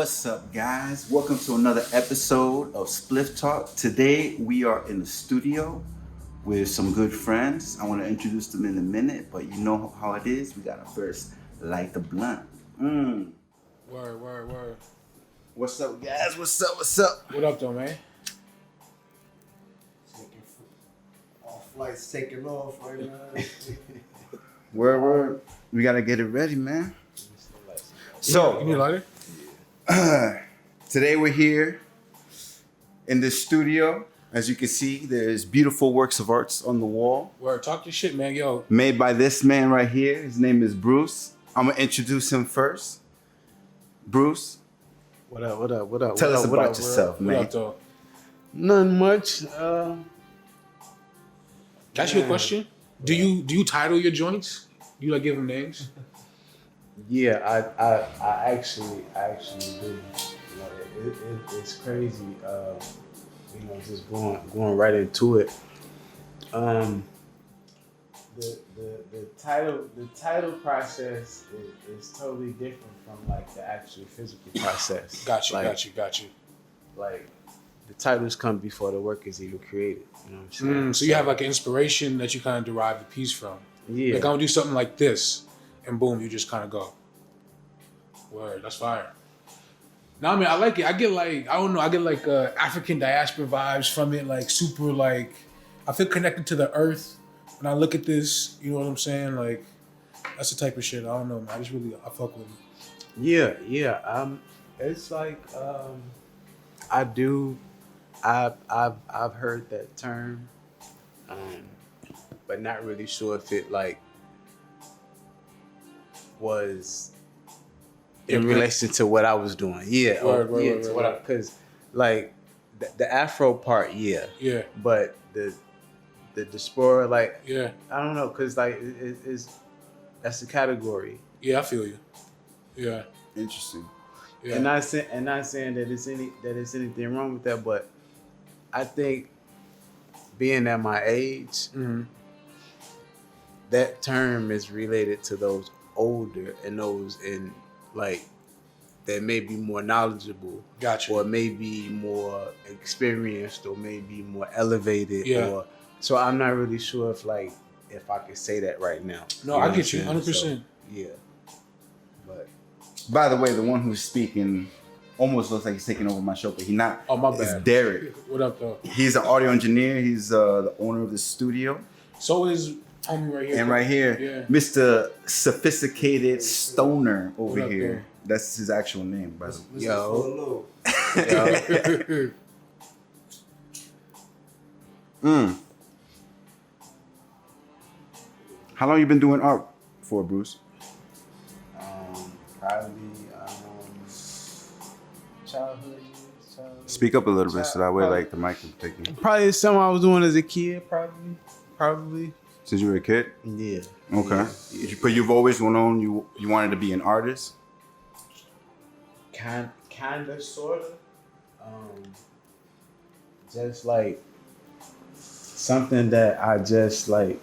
What's up, guys? Welcome to another episode of Spliff Talk. Today we are in the studio with some good friends. I want to introduce them in a minute, but you know how it is. We gotta first light the blunt. Word. What's up, guys? What's up? What up, though, man? All flights taking off right now. Word. We gotta get it ready, man. You need a lighter? Today we're here in this studio. As you can see, there's beautiful works of arts on the wall. Word, talk your shit, man. Yo. Made by this man right here. His name is Bruce. I'm gonna introduce him first. Bruce, What up? tell us about yourself, man. What up, though? Nothing much. Can I ask you a question? Do you title your joints? Do you like give them names? Yeah, I actually do. You know, it's crazy. Just going right into it. The title process is totally different from like the actual physical process. Got you. Like the titles come before the work is even created. You know what I'm saying? So you have like an inspiration that you kind of derive the piece from. Yeah. Like I'm gonna do something like this, and boom, you just kind of go. Word, that's fire. No, I mean I like it. I get like African diaspora vibes from it. Like super like I feel connected to the earth when I look at this. You know what I'm saying? Like that's the type of shit. I don't know, man. I fuck with it. Yeah. It's like I've heard that term, but not really sure if it like was in relation to what I was doing. Yeah, Word, because like the Afro part, yeah, but the diaspora, like, yeah. I don't know, because like it's that's a category. Yeah, I feel you. Yeah. Interesting. Yeah. And not saying that it's anything wrong with that, but I think being at my age, that term is related to those older and those in like that may be more knowledgeable, Gotcha. or maybe more experienced, or maybe more elevated. Yeah. So I'm not really sure if I could say that right now. No, You know I what get you, I'm 100%. saying? So, yeah. But By the way, the one who's speaking almost looks like he's taking over my show, but he's not. Oh, my It's bad. Derek. What up, though? He's an audio engineer. He's the owner of the studio. So is homie right here. And right here, Yeah. Mr. Sophisticated Stoner over What up, here. there? That's his actual name, by the way. yo, How long you been doing art for, Bruce? probably childhood years. Speak up a little bit so that way, like, the mic can take you. Probably something I was doing as a kid. Probably. Since you were a kid? Yeah. Okay. Yeah. But you've always known you wanted to be an artist? Kind of, sort of. Just like something that I just like,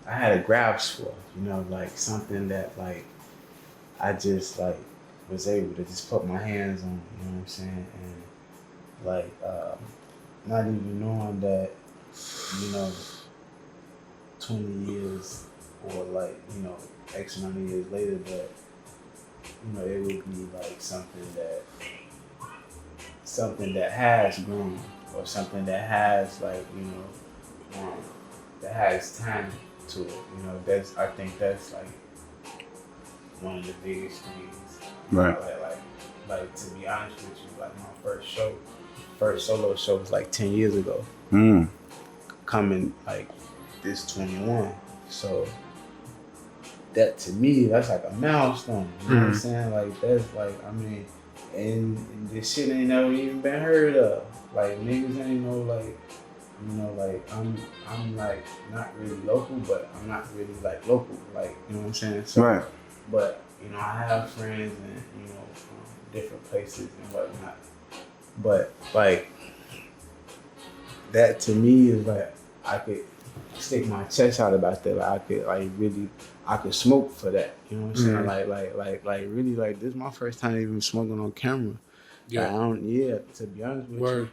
I had a grasp for, you know, like something that like I just like was able to just put my hands on, you know what I'm saying? And like, not even knowing that, you know, 20 years or like, you know, X amount of years later, that, you know, it would be like something that has grown, or something that has like, you know, that has time to it. You know, I think that's like one of the biggest things. Right. Like to be honest with you, like my first solo show was like 10 years ago. Coming like this 21. So that to me, that's like a milestone. You know what I'm saying? Like that's like, I mean, and this shit ain't never even been heard of. Like niggas ain't know, like, you know, like I'm like not really local, but I'm not really like local. Like, you know what I'm saying? So, Right. But you know, I have friends and, you know, from different places and whatnot. But like that to me is like I could stick my chest out about that. Like I could smoke for that. You know what I'm saying? Like really, like this is my first time even smoking on camera. Yeah. To be honest with Word.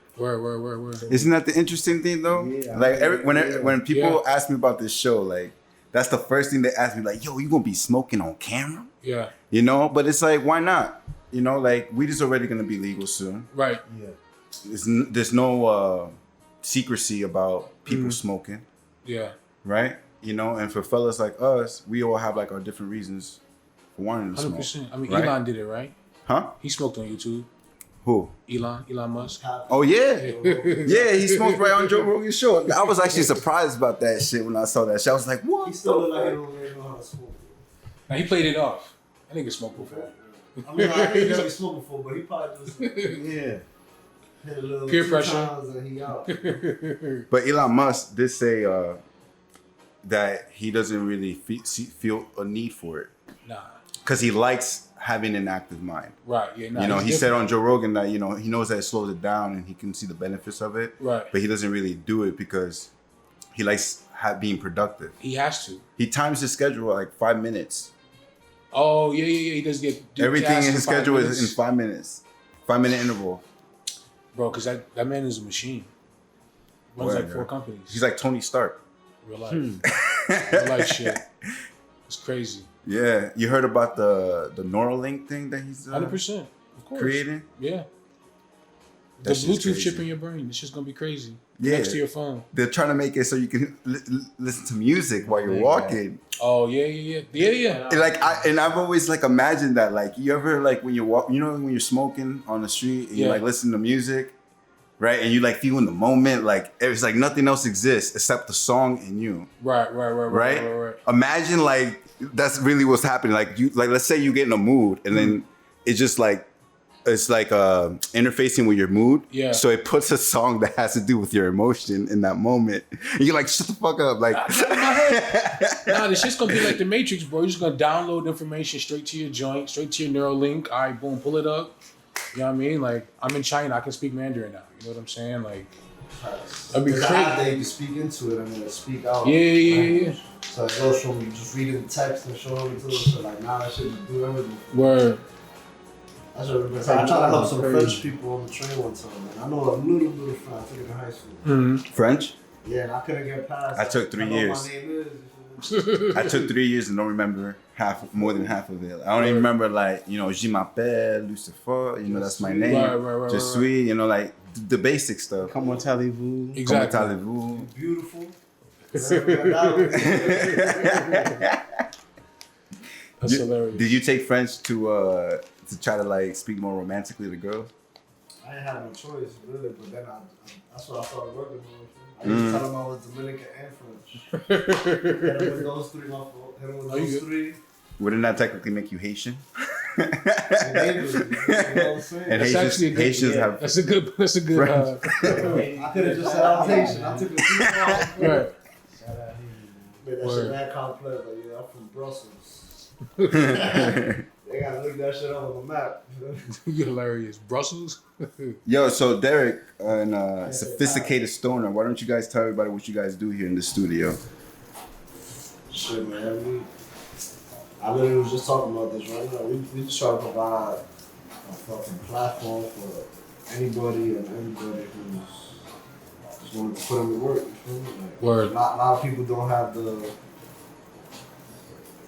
Isn't that the interesting thing though? Yeah, Like when people Yeah. ask me about this show, like that's the first thing they ask me, like, yo, you gonna be smoking on camera? Yeah. You know, but it's like, why not? You know, like weed is already gonna be legal soon. Right. There's no secrecy about people smoking, Yeah. right? You know, and for fellas like us, we all have like our different reasons for wanting to smoke. 100%. I mean, right? Elon did it, right? Huh? He smoked on YouTube. Who? Elon Musk. Oh yeah, yeah. He smoked right on Joe Rogan's show. I was actually surprised about that shit when I saw that shit. I was like, what? He still look like he don't really know how to smoke. Now he played it off. I think he smoked before. I mean, I ain't never smoked before, but he probably just hit a little Peer 2 pressure. times and he out. But Elon Musk did say that he doesn't really feel a need for it Nah. because he likes having an active mind. Right. Yeah. Nah, You know, he's he said different. on Joe Rogan that, you know, he knows that it slows it down and he can see the benefits of it. Right. But he doesn't really do it because he likes being productive. He has to. He times his schedule like 5 minutes. Oh yeah. He does get do Everything tasks in his 5 schedule minutes. is in 5 minutes. 5-minute interval. Bro, because that man is a machine. Runs Word, like 4 yeah. companies. He's like Tony Stark. Real life. Real life shit. It's crazy. Yeah. You heard about the Neuralink thing that he's 100%. Of course. creating? Yeah. That The shit's Bluetooth crazy. chip in your brain. It's just gonna be crazy. Yeah. Next to your phone. They're trying to make it so you can listen to music while you're walking. Oh yeah. Like I've always like imagined that, like, you ever like when you walk, you know, when you're smoking on the street and you Yeah. like listen to music, right? And you like feel in the moment, like it's like nothing else exists except the song and you, Right. right? Imagine like that's really what's happening. Like you, like let's say you get in a mood and then it's just like it's like interfacing with your mood. Yeah. So it puts a song that has to do with your emotion in that moment. And you're like, shut the fuck up, like. Nah, this shit's gonna be like the Matrix, bro. You're just gonna download information straight to your joint, straight to your Neuralink. All right, boom, pull it up. You know what I mean? Like, I'm in China, I can speak Mandarin now. You know what I'm saying? Like, that'd be There's an crazy. app that you can speak into it and then speak out. Yeah. So it goes from you just reading the text and showing it to us to like now that shit you do everything. Word. That's what I tried to help some French people on the train one time, man. I know a little friend. I took it in high school. Mm-hmm. French? Yeah, and I couldn't get past. I took 3 I know years. My name is. I took 3 years and don't remember more than half of it. I don't even remember, like, you know, Je m'appelle Lucifer, you know, that's my name. Right. Je suis, you know, like the basic stuff. Comment allez-vous? Exactly. Comment allez-vous? Beautiful. That's hilarious. Did you take French to try to like speak more romantically to girls? I didn't have no choice, really, but then that's what I started working on. I used to tell them I was Dominican and French. Hit them with those three, my fault. Hit them with those three. Wouldn't that technically make you Haitian? And English, you know what I'm saying? And That's actually a good- Haitians yeah. have That's a good. I could have just said I was Haitian. I took it too far. right. Made that Word. shit mad complex. Like, yeah, I'm from Brussels. They gotta look that shit up on the map. You're hilarious. Brussels. Yo, so Derek and Sophisticated Stoner, why don't you guys tell everybody what you guys do here in the studio? Shit, man. I literally was just talking about this right now. We just try to provide a fucking platform for anybody and everybody who's just wanting to put in the work. You feel me? Like, Word. A lot of people don't have the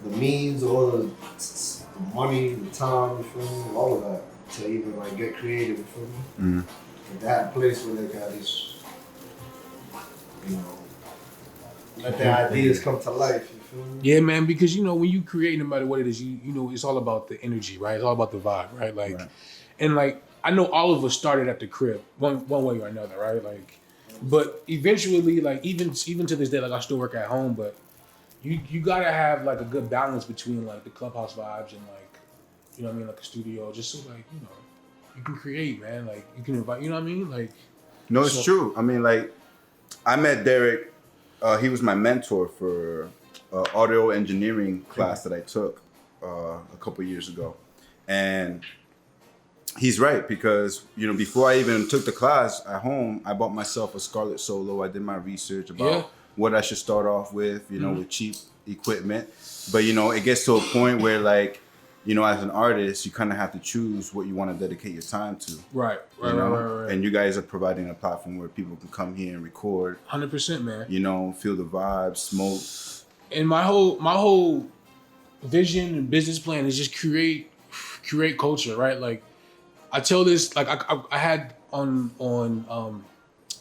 means or the money, the time, you feel me? All of that to even like get creative, you feel me? Mm-hmm. Like, they have a place where they can at least, you know, let their ideas come to life, you feel me? Yeah, man. Because you know when you create, no matter what it is, you know it's all about the energy, right? It's all about the vibe, right? Like, Right. and like I know all of us started at the crib, one way or another, right? Like, but eventually, like even to this day, like I still work at home, but you gotta have like a good balance between like the clubhouse vibes and like, you know what I mean, like a studio, just so like, you know, you can create, man. Like you can invite, you know what I mean? Like, No, it's So- true. I mean, like, I met Derek. He was my mentor for audio engineering class that I took a couple years ago, and he's right because you know before I even took the class at home, I bought myself a Scarlett Solo. I did my research about Yeah. what I should start off with, with cheap equipment. But, it gets to a point where, like, as an artist, you kind of have to choose what you want to dedicate your time to. Right. And you guys are providing a platform where people can come here and record. 100%, man. Feel the vibe, smoke. And my whole vision and business plan is just create culture, right? Like, I tell this, like, I had on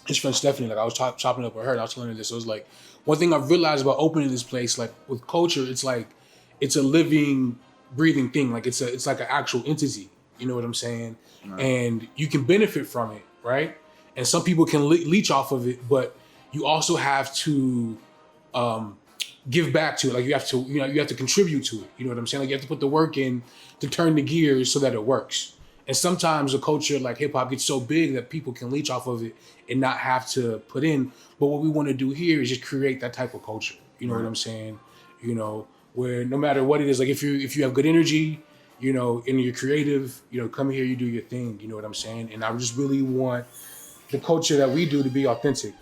his friend Stephanie, like, I was chopping up with her, and I was telling her this. So it was like, one thing I've realized about opening this place, like, with culture, it's like, it's a living, breathing thing. Like, it's like an actual entity. You know what I'm saying? Right. And you can benefit from it, right? And some people can leech off of it, but you also have to give back to it. Like, you have to contribute to it. You know what I'm saying? Like, you have to put the work in to turn the gears so that it works. And sometimes a culture like hip hop gets so big that people can leech off of it and not have to put in. But what we want to do here is just create that type of culture. You know what I'm saying? Where no matter what it is, like, if you have good energy, and you're creative, come here, you do your thing. You know what I'm saying? And I just really want the culture that we do to be authentic.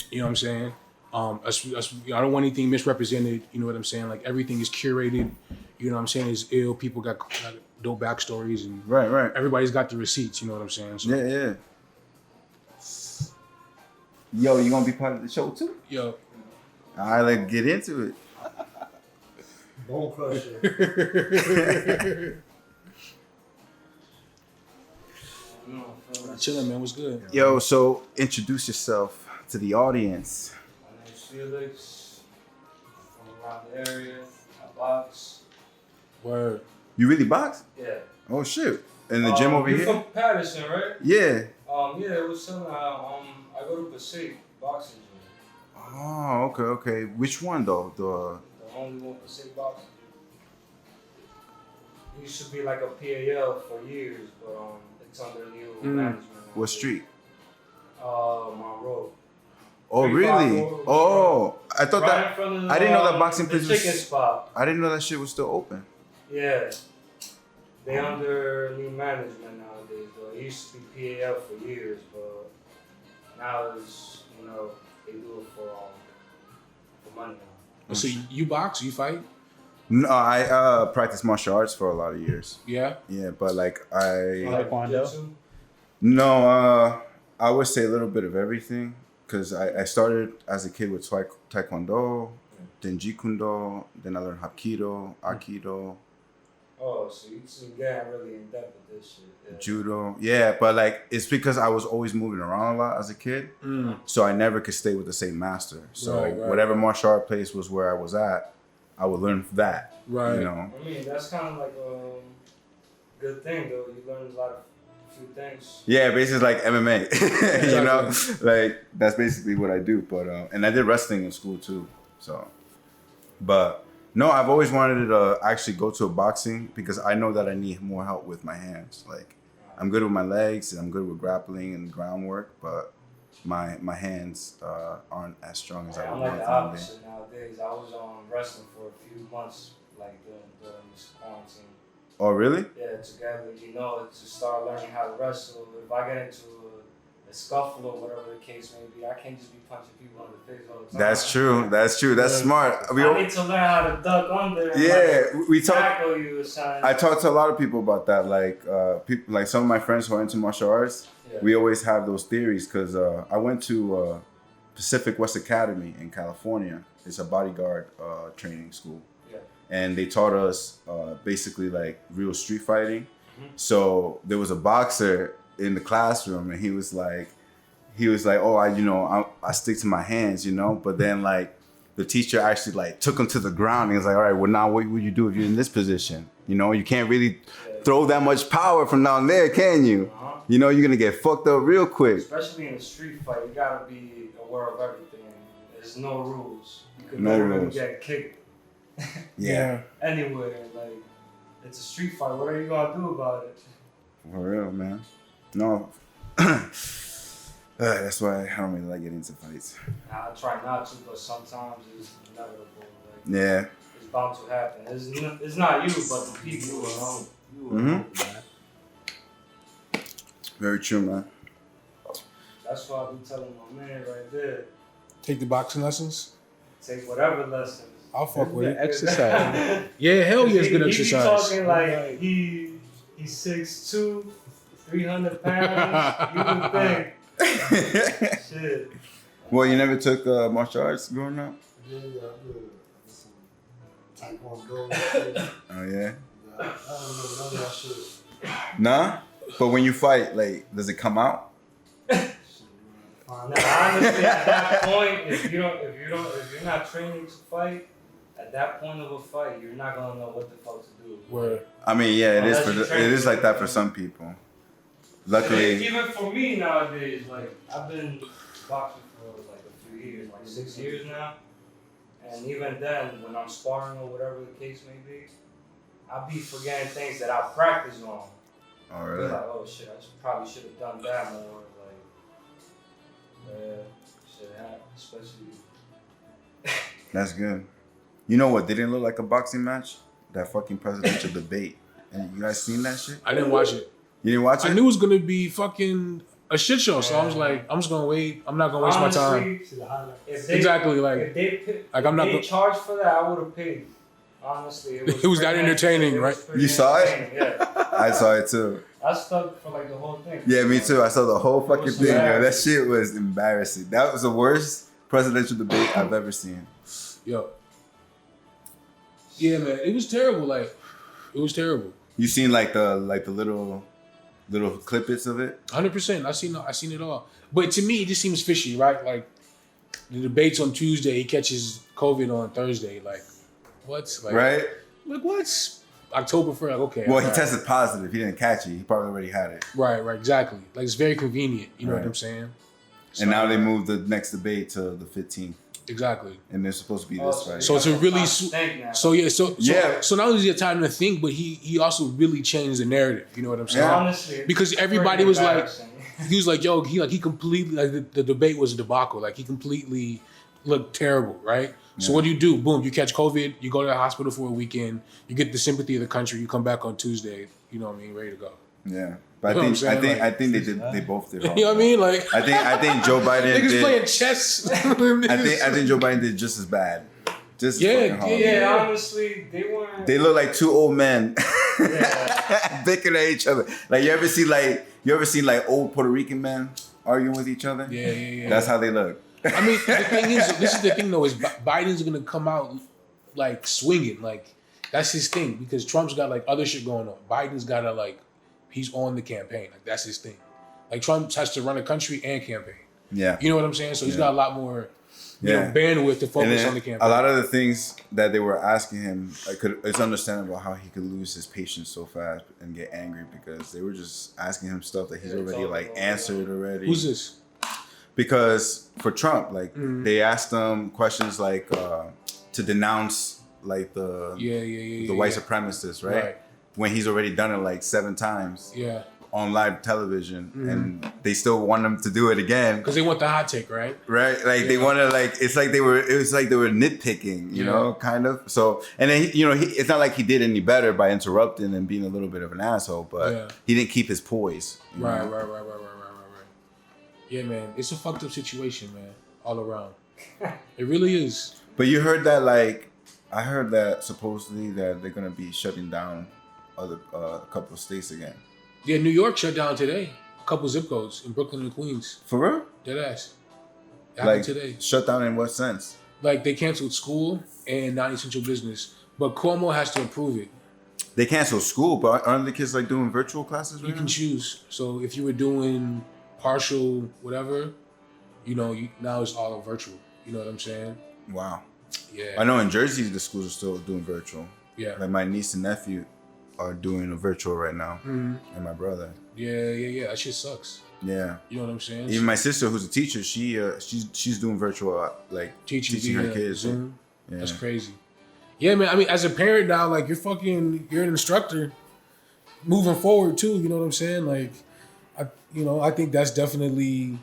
You know what I'm saying? I don't want anything misrepresented. You know what I'm saying? Like, everything is curated. You know what I'm saying? It's ill. People got dope backstories, and right. Everybody's got the receipts. You know what I'm saying? So, yeah. Yo, you gonna be part of the show too? Yo. All right, let's get into it. Bone crusher. Chilling, man. What's good? Yo, so introduce yourself to the audience. My name's Felix. From around the area. I box. Word. You really box? Yeah. Oh shit! In the gym over you're here? from Patterson, right? Yeah. Yeah, it was something. I go to Pacific boxing gym. Oh, okay. Which one though? The only one Pacific boxing gym. It used to be like a PAL for years, but it's under new management. What street? Monroe. Oh, really? 354. Oh, I thought Right that. in front of I didn't know that boxing the place chicken was. spot. I didn't know that shit was still open. Yeah. They under new management nowadays, though. It used to be PAL for years, but now it's, they do it for money now. So you box? You fight? No, I practiced martial arts for a lot of years. Yeah. Yeah, but like Taekwondo? No, I would say a little bit of everything, because I started as a kid with Taekwondo, then Jeet Kune Do, then I learned Hapkido, Aikido. Oh, so you getting really in depth with this shit. Yeah. Judo. Yeah, but like, it's because I was always moving around a lot as a kid. So I never could stay with the same master. So Right. whatever martial art place was where I was at, I would learn that. Right. I mean, that's kind of like a good thing, though. You learn a few things. Yeah, basically like MMA. Like, that's basically what I do. But and I did wrestling in school too. So, but no, I've always wanted to actually go to a boxing, because I know that I need more help with my hands. Like, I'm good with my legs and I'm good with grappling and groundwork, but my hands aren't as strong as I I'm would like want the them to be. opposite nowadays. I was wrestling for a few months, like during this quarantine. Oh, really? Yeah, together, to start learning how to wrestle. If I get into a scuffle or whatever the case may be, I can't just be punching people in the face all the time. That's true. That's smart. I need to learn how to duck under. And tackle you or something. I talk to a lot of people about that. Like people, like some of my friends who are into martial arts. Yeah. We always have those theories, because I went to Pacific West Academy in California. It's a bodyguard training school. Yeah. And they taught us basically like real street fighting. So there was a boxer in the classroom, and he was like, oh, I stick to my hands, but then like the teacher actually like took him to the ground, and he was like, all right, well, now what would you do if you're in this position? You can't really throw that much power from down there, can you? You're gonna get fucked up real quick. Especially in a street fight, you gotta be aware of everything. There's no rules. You could No literally rules. get kicked Yeah. anywhere. Like, it's a street fight. What are you gonna do about it? For real, man. No. That's why I don't really like getting into fights. I try not to, but sometimes it's inevitable. Like, Yeah. it's bound to happen. It's not you, but the people around. Very true, man. That's why I be telling my man right there. Take the boxing lessons. Take whatever lessons. I'll fuck with it. Exercise. Yeah, hell yeah, it's good He exercise. talking like he's 6'2", 300 pounds. You would think. Shit. Well, you never took martial arts growing up? Yeah, I did. Some taekwondo and shit. Oh, yeah? Yeah, I don't remember none of that shit. Nah? But when you fight, like, does it come out? Now, honestly, at that point, if you're not training to fight, at that point of a fight, you're not gonna know what the fuck to do. Where I mean, yeah, it is. Unless you It is train like that for some people. Luckily, Even for me nowadays, like I've been boxing for like a few years, like 6 years now, and even then, when I'm sparring or whatever the case may be, I'll be forgetting things that I practiced on. oh Be really? like, oh shit, probably should have done that more. Like, shit happens, especially. That's good. You know what didn't look like a boxing match? That fucking presidential debate. And you guys seen that shit? I didn't watch it. You didn't watch it? I knew it was gonna be fucking a shit show, so I was like, I'm just gonna wait. I'm not gonna waste my time. Honestly, See the highlights. if they, Exactly, like if they, like, I'm not they go- charged for that, I would have paid. Honestly, It was that pretty entertaining, it was right? pretty You saw it? entertaining, Yeah, I saw it too. I stuck for like the whole thing. Yeah, me too. I saw the whole fucking was thing, yo. That hilarious. shit was embarrassing. That was the worst presidential debate I've ever seen. yo. Yeah, man, it was terrible. Like, it was terrible. You seen like the little clippets of it? 100%. I seen it all. But to me, it just seems fishy, right? Like the debates on Tuesday, he catches COVID on Thursday. Like, what? Like, Right? Like, what? October 1st. Like, okay. Well, he alright. tested positive. He didn't catch it. He probably already had it. Right, exactly. Like, it's very convenient. You know Right. what I'm saying? And now they moved the next debate to the 15th. Exactly. And they're supposed to be Oh, this fight. So it's a really So yeah, Yeah. So not only is it time to think, but he also really changed the narrative. You know what I'm saying? Yeah. Honestly, Because it's everybody pretty was like, embarrassing. he was like, yo, he completely like the debate was a debacle. Like he completely looked terrible, right? So Yeah. what do? Boom, you catch COVID, you go to the hospital for a weekend, you get the sympathy of the country, you come back on Tuesday, you know what I mean, ready to go. Yeah. But You know I what think I'm saying? I think they both did wrong. You know what I mean? Like I think Joe Biden niggas did. playing chess. I think Joe Biden did just as bad. Just as Yeah, fucking hard. Yeah, honestly, they weren't. They look like two old men Yeah. bickering at each other. Like you ever seen like old Puerto Rican men arguing with each other? Yeah. That's how they look. I mean, the thing is, this is the thing though, is Biden's gonna come out like swinging, like that's his thing because Trump's got like other shit going on. Biden's gotta like, he's on the campaign, like that's his thing. Like Trump has to run a country and campaign. Yeah. You know what I'm saying? So he's Yeah. got a lot more, you Yeah. know, bandwidth to And focus then on the campaign. a lot of the things that they were asking him, it's understandable how he could lose his patience so fast and get angry because they were just asking him stuff that he's Yeah, already like totally. answered already. Who's this? Because for Trump, like Mhm. they asked him questions like to denounce like the white supremacists, right? When he's already done it like 7 times Yeah, on live television, Mhm. and they still want him to do it again, because they want the hot take, right? right? Like they want to like it was like they were nitpicking, you Yeah. know, kind of. So and then it's not like he did any better by interrupting and being a little bit of an asshole, but Yeah. he didn't keep his poise. you Right. know? Yeah, man, it's a fucked up situation, man, all around. It really is. But you heard that I heard that supposedly that they're gonna be shutting down other a couple of states again. Yeah, New York shut down today. A couple zip codes in Brooklyn and Queens. For real? Deadass. It happened Like today. shut down in what sense? Like they canceled school and non-essential business, but Cuomo has to approve it. They canceled school, but aren't the kids like doing virtual classes right You can now? choose. So if you were doing partial whatever, you know, now it's all virtual. You know what I'm saying? Wow. Yeah. I know in Jersey the schools are still doing virtual. Yeah. Like my niece and nephew are doing a virtual right now, Mhm. and my brother. Yeah. That shit sucks. Yeah. You know what I'm saying? Even my sister, who's a teacher, she's doing virtual like teaching her via kids. Zoom. Yeah. That's crazy. Yeah, man. I mean, as a parent now, like you're an instructor moving forward too. You know what I'm saying? Like, I think that's definitely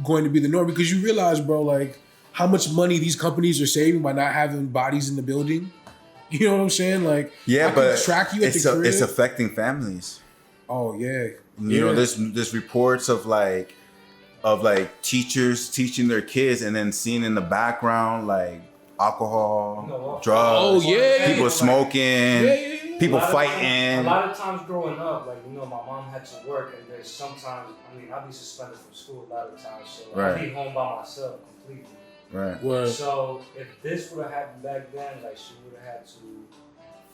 going to be the norm because you realize, bro, like how much money these companies are saving by not having bodies in the building. You know what I'm saying? Like, Yeah, I can but track you at the crib. it's affecting families. Oh yeah. You know, there's reports of like of like teachers teaching their kids and then seeing in the background like alcohol, drugs, Oh, yeah. people smoking, Yeah. people A lot of fighting. times- a lot of times growing up, like, you know, my mom had to work, and there's sometimes, I mean, I'd be suspended from school a lot of times, so Right. I'd be home by myself completely. Right. Word. So if this would have happened back then, like, she would have had to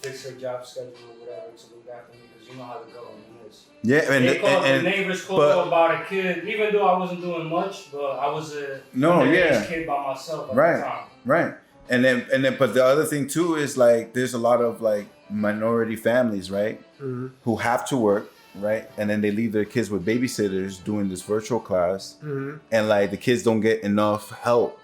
fix her job schedule or whatever to look after me, because you know how the government is. Yeah, The neighbors called about a kid, even though I wasn't doing much, but I was a underage kid by myself at the time. Right. And then, but the other thing too is like, there's a lot of like minority families, right, who have to work, right, and then they leave their kids with babysitters doing this virtual class, and like the kids don't get enough help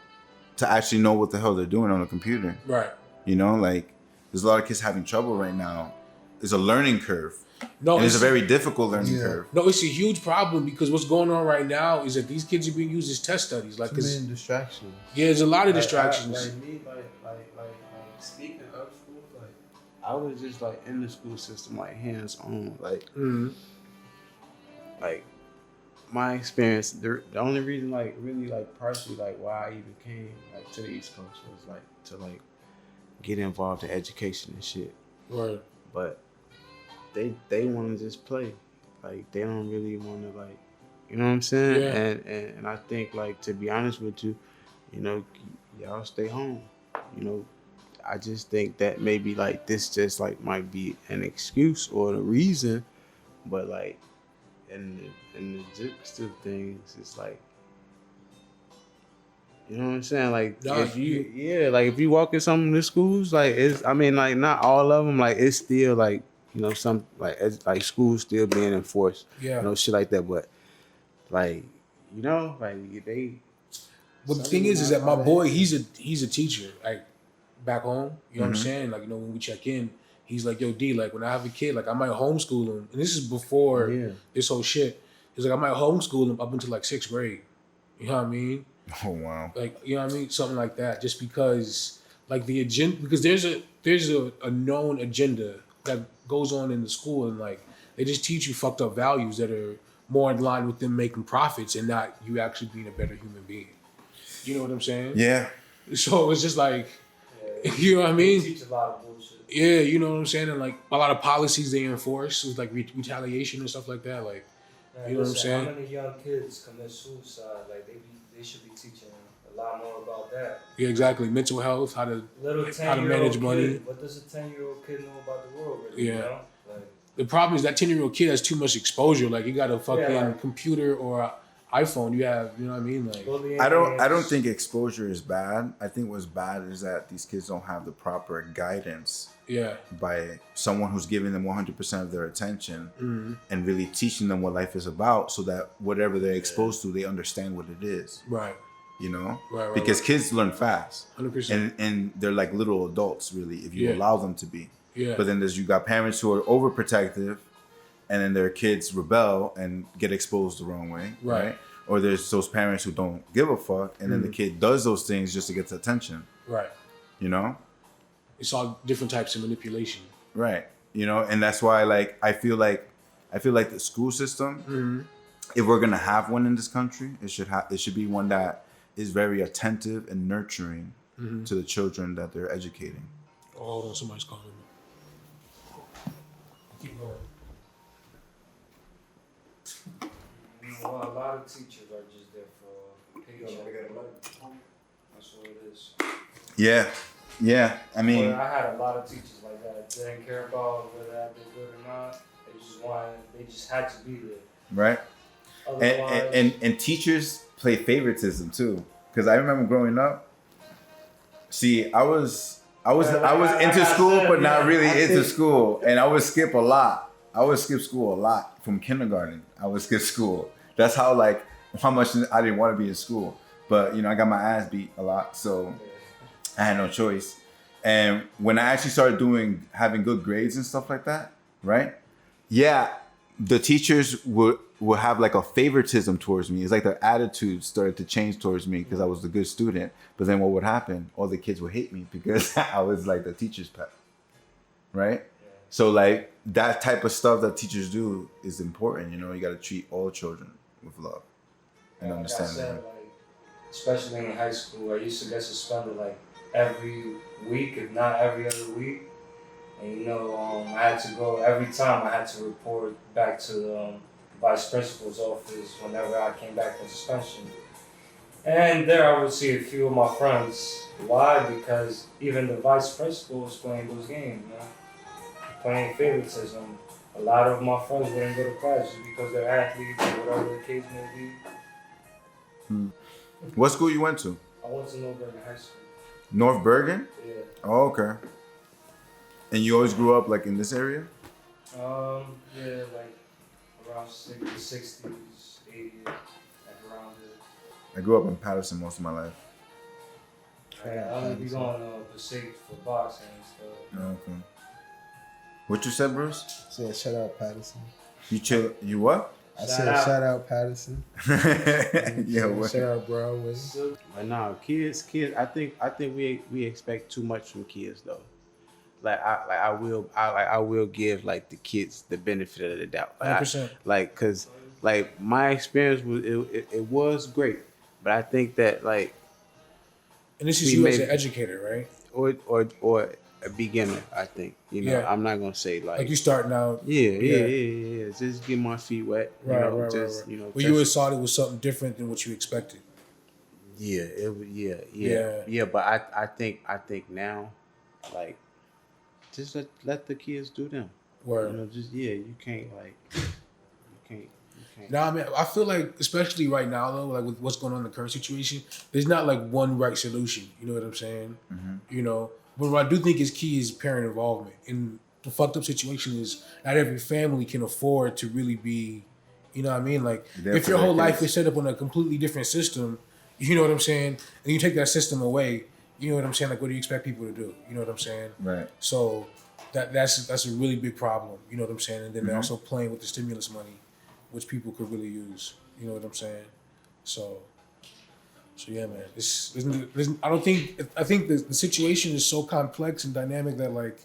to actually know what the hell they're doing on a computer. Right. You know, like there's a lot of kids having trouble right now. There's a learning curve. No, and it's a very difficult learning curve. No, it's a huge problem because what's going on right now is that these kids are being used as test studies. Like, Too many distractions. Yeah, there's a lot of distractions. Speaking of school, like I was just like in the school system, like hands on, like like my experience. The only reason, like really, like partially, like why I even came like to the East Coast was like to like get involved in education and shit. Right. But they want to just play, like they don't really want to like, you know what I'm saying? Yeah. And I think like to be honest with you, you know, y'all stay home. You know, I just think that maybe like this just like might be an excuse or the reason, but like in the gist of things, it's like, you know what I'm saying? Like if you walk in some of the schools, like it's, I mean, like not all of them, like it's still like, you know, some like schools still being enforced, Yeah. you know, shit like that. But like, you know, like they. But the thing is that my boy, he's a teacher, like back home. You know what I'm saying? Like, you know, when we check in, he's like, "Yo, D, like when I have a kid, like I might homeschool him." And this is before this whole shit. He's like, "I might homeschool him up until like 6th grade." You know what I mean? Oh wow. Like, you know what I mean? Something like that. Just because, like the agenda, because there's a known agenda that goes on in the school, and like they just teach you fucked up values that are more in line with them making profits and not you actually being a better human being. You know what I'm saying? Yeah. So it's just like, you know what I mean? They teach a lot of bullshit. Yeah, you know what I'm saying? And like a lot of policies they enforce with like retaliation and stuff like that. Like, you know what I'm saying? How many young kids commit suicide? Like they should be teaching a lot more about that. Yeah, exactly. Mental health, how to manage money. What does a 10-year-old kid know about the world? Really, Yeah. You know? Like, The problem is that 10-year-old kid has too much exposure. Like, you got a fucking like- computer or a iPhone. You have, you know what I mean? Like, bullying I don't is- think exposure is bad. I think what's bad is that these kids don't have the proper guidance yeah, by someone who's giving them 100% of their attention and really teaching them what life is about, so that whatever they're exposed to, they understand what it is. right, You know, Right, because kids learn fast, 100%. and they're like little adults, really, if you Yeah. allow them to be. Yeah. But then you got parents who are overprotective, and then their kids rebel and get exposed the wrong way, Right. Or there's those parents who don't give a fuck, and then the kid does those things just to get the attention. Right. You know, It's all different types of manipulation. right? You know, and that's why, like, I feel like the school system, if we're gonna have one in this country, it should be one that is very attentive and nurturing to the children that they're educating. Oh, hold on, somebody's calling me. Keep going. You know what? A lot of teachers are just there for paycheck. That's what it is. Yeah. I mean, But I had a lot of teachers like that. They didn't care about whether I did good or not. They just had to be there. right? Otherwise, And teachers play favoritism too, because I remember growing up. See, I was into school, but not really into school, and I would skip a lot. I would skip school a lot from kindergarten. I would skip school. That's how much I didn't want to be in school. But I got my ass beat a lot, so I had no choice. And when I actually started having good grades and stuff like that, right? Yeah, the teachers would have like a favoritism towards me. It's like their attitude started to change towards me because I was a good student. But then what would happen? All the kids would hate me because I was like the teacher's pet, right? So like that type of stuff that teachers do is important. You got to treat all children with love and Like I understand said, that. like, especially in high school, I used to get suspended like every week, if not every other week. And I had to go every time. I had to report back to the vice principal's office whenever I came back from suspension. And there I would see a few of my friends. Why? Because even the vice principal was playing those games, playing favoritism. A lot of my friends wouldn't go to class just because they're athletes or whatever the case may be. What school you went to? I went to Northern High School. North Bergen? Yeah. Oh, okay. And you always grew up like in this area? Yeah, like around the 60s, 80s, like around there. I grew up in Patterson most of my life. I only be going to Cyph for boxing and stuff. Oh, okay. What you said, Bruce? Said shout out Patterson. You chill? You what? I said shout out Patterson. Yeah. What? Shout out Broadway. But no, kids. I think we expect too much from kids though. I will give like the kids the benefit of the doubt. 100%. Cause like my experience was it was great, but I think that like. And this is you as an educator, right? Or a beginner, I think. Yeah. I'm not gonna say like Like you starting out. Yeah. Just get my feet wet. Right. Well, you always thought it was something different than what you expected. Yeah, But I think now, like, just let the kids do them. Word. You can't. No, I mean, I feel like, especially right now, though, like with what's going on in the current situation, there's not like one right solution. You know what I'm saying? Mm-hmm. But what I do think is key is parent involvement. And the fucked up situation is not every family can afford to really be, you know what I mean? Like, if your whole life is set up on a completely different system, you know what I'm saying? And you take that system away, you know what I'm saying? Like, what do you expect people to do? You know what I'm saying? Right. So that's a really big problem. You know what I'm saying? And then they're also playing with the stimulus money, which people could really use. You know what I'm saying? So yeah, man. I think the situation is so complex and dynamic that like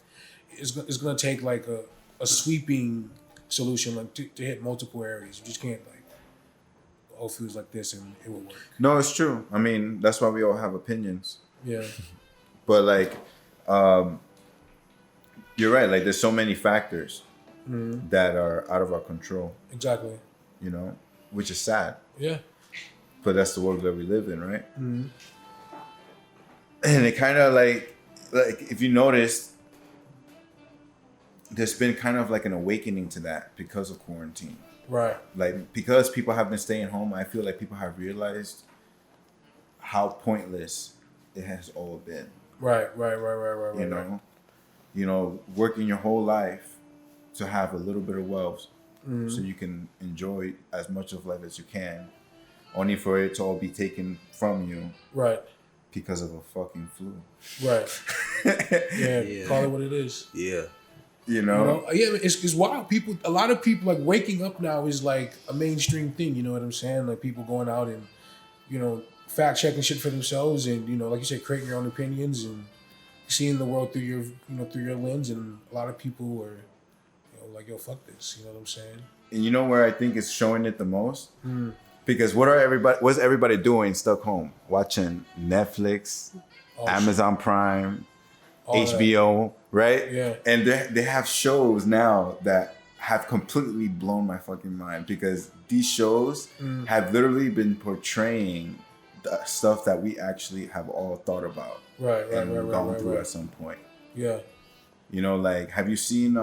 it's gonna take like a sweeping solution like to hit multiple areas. You just can't like all foods like this and it will work. No, it's true. I mean, that's why we all have opinions. Yeah. But like, you're right. Like, there's so many factors that are out of our control. Exactly. Which is sad. Yeah. But that's the world that we live in, right? Mm-hmm. And it kind of like if you noticed, there's been kind of like an awakening to that because of quarantine. Right. Like, because people have been staying home, I feel like people have realized how pointless it has all been. Right. Working your whole life to have a little bit of wealth so you can enjoy as much of life as you can, only for it to all be taken from you. Right. Because of a fucking flu. Right. Yeah. Call it what it is. Yeah. Yeah, it's wild. A lot of people, like, waking up now is like a mainstream thing. You know what I'm saying? Like, people going out and, fact checking shit for themselves, and like you said, creating your own opinions and seeing the world through your lens. And a lot of people are, like, yo, fuck this. You know what I'm saying? And you know where I think it's showing it the most? Because what's everybody doing stuck home? Watching Netflix, Amazon Prime, HBO, right? Yeah. And they have shows now that have completely blown my fucking mind, because these shows have literally been portraying the stuff that we actually have all thought about. Right, gone through at some point. Yeah. Like, have you seen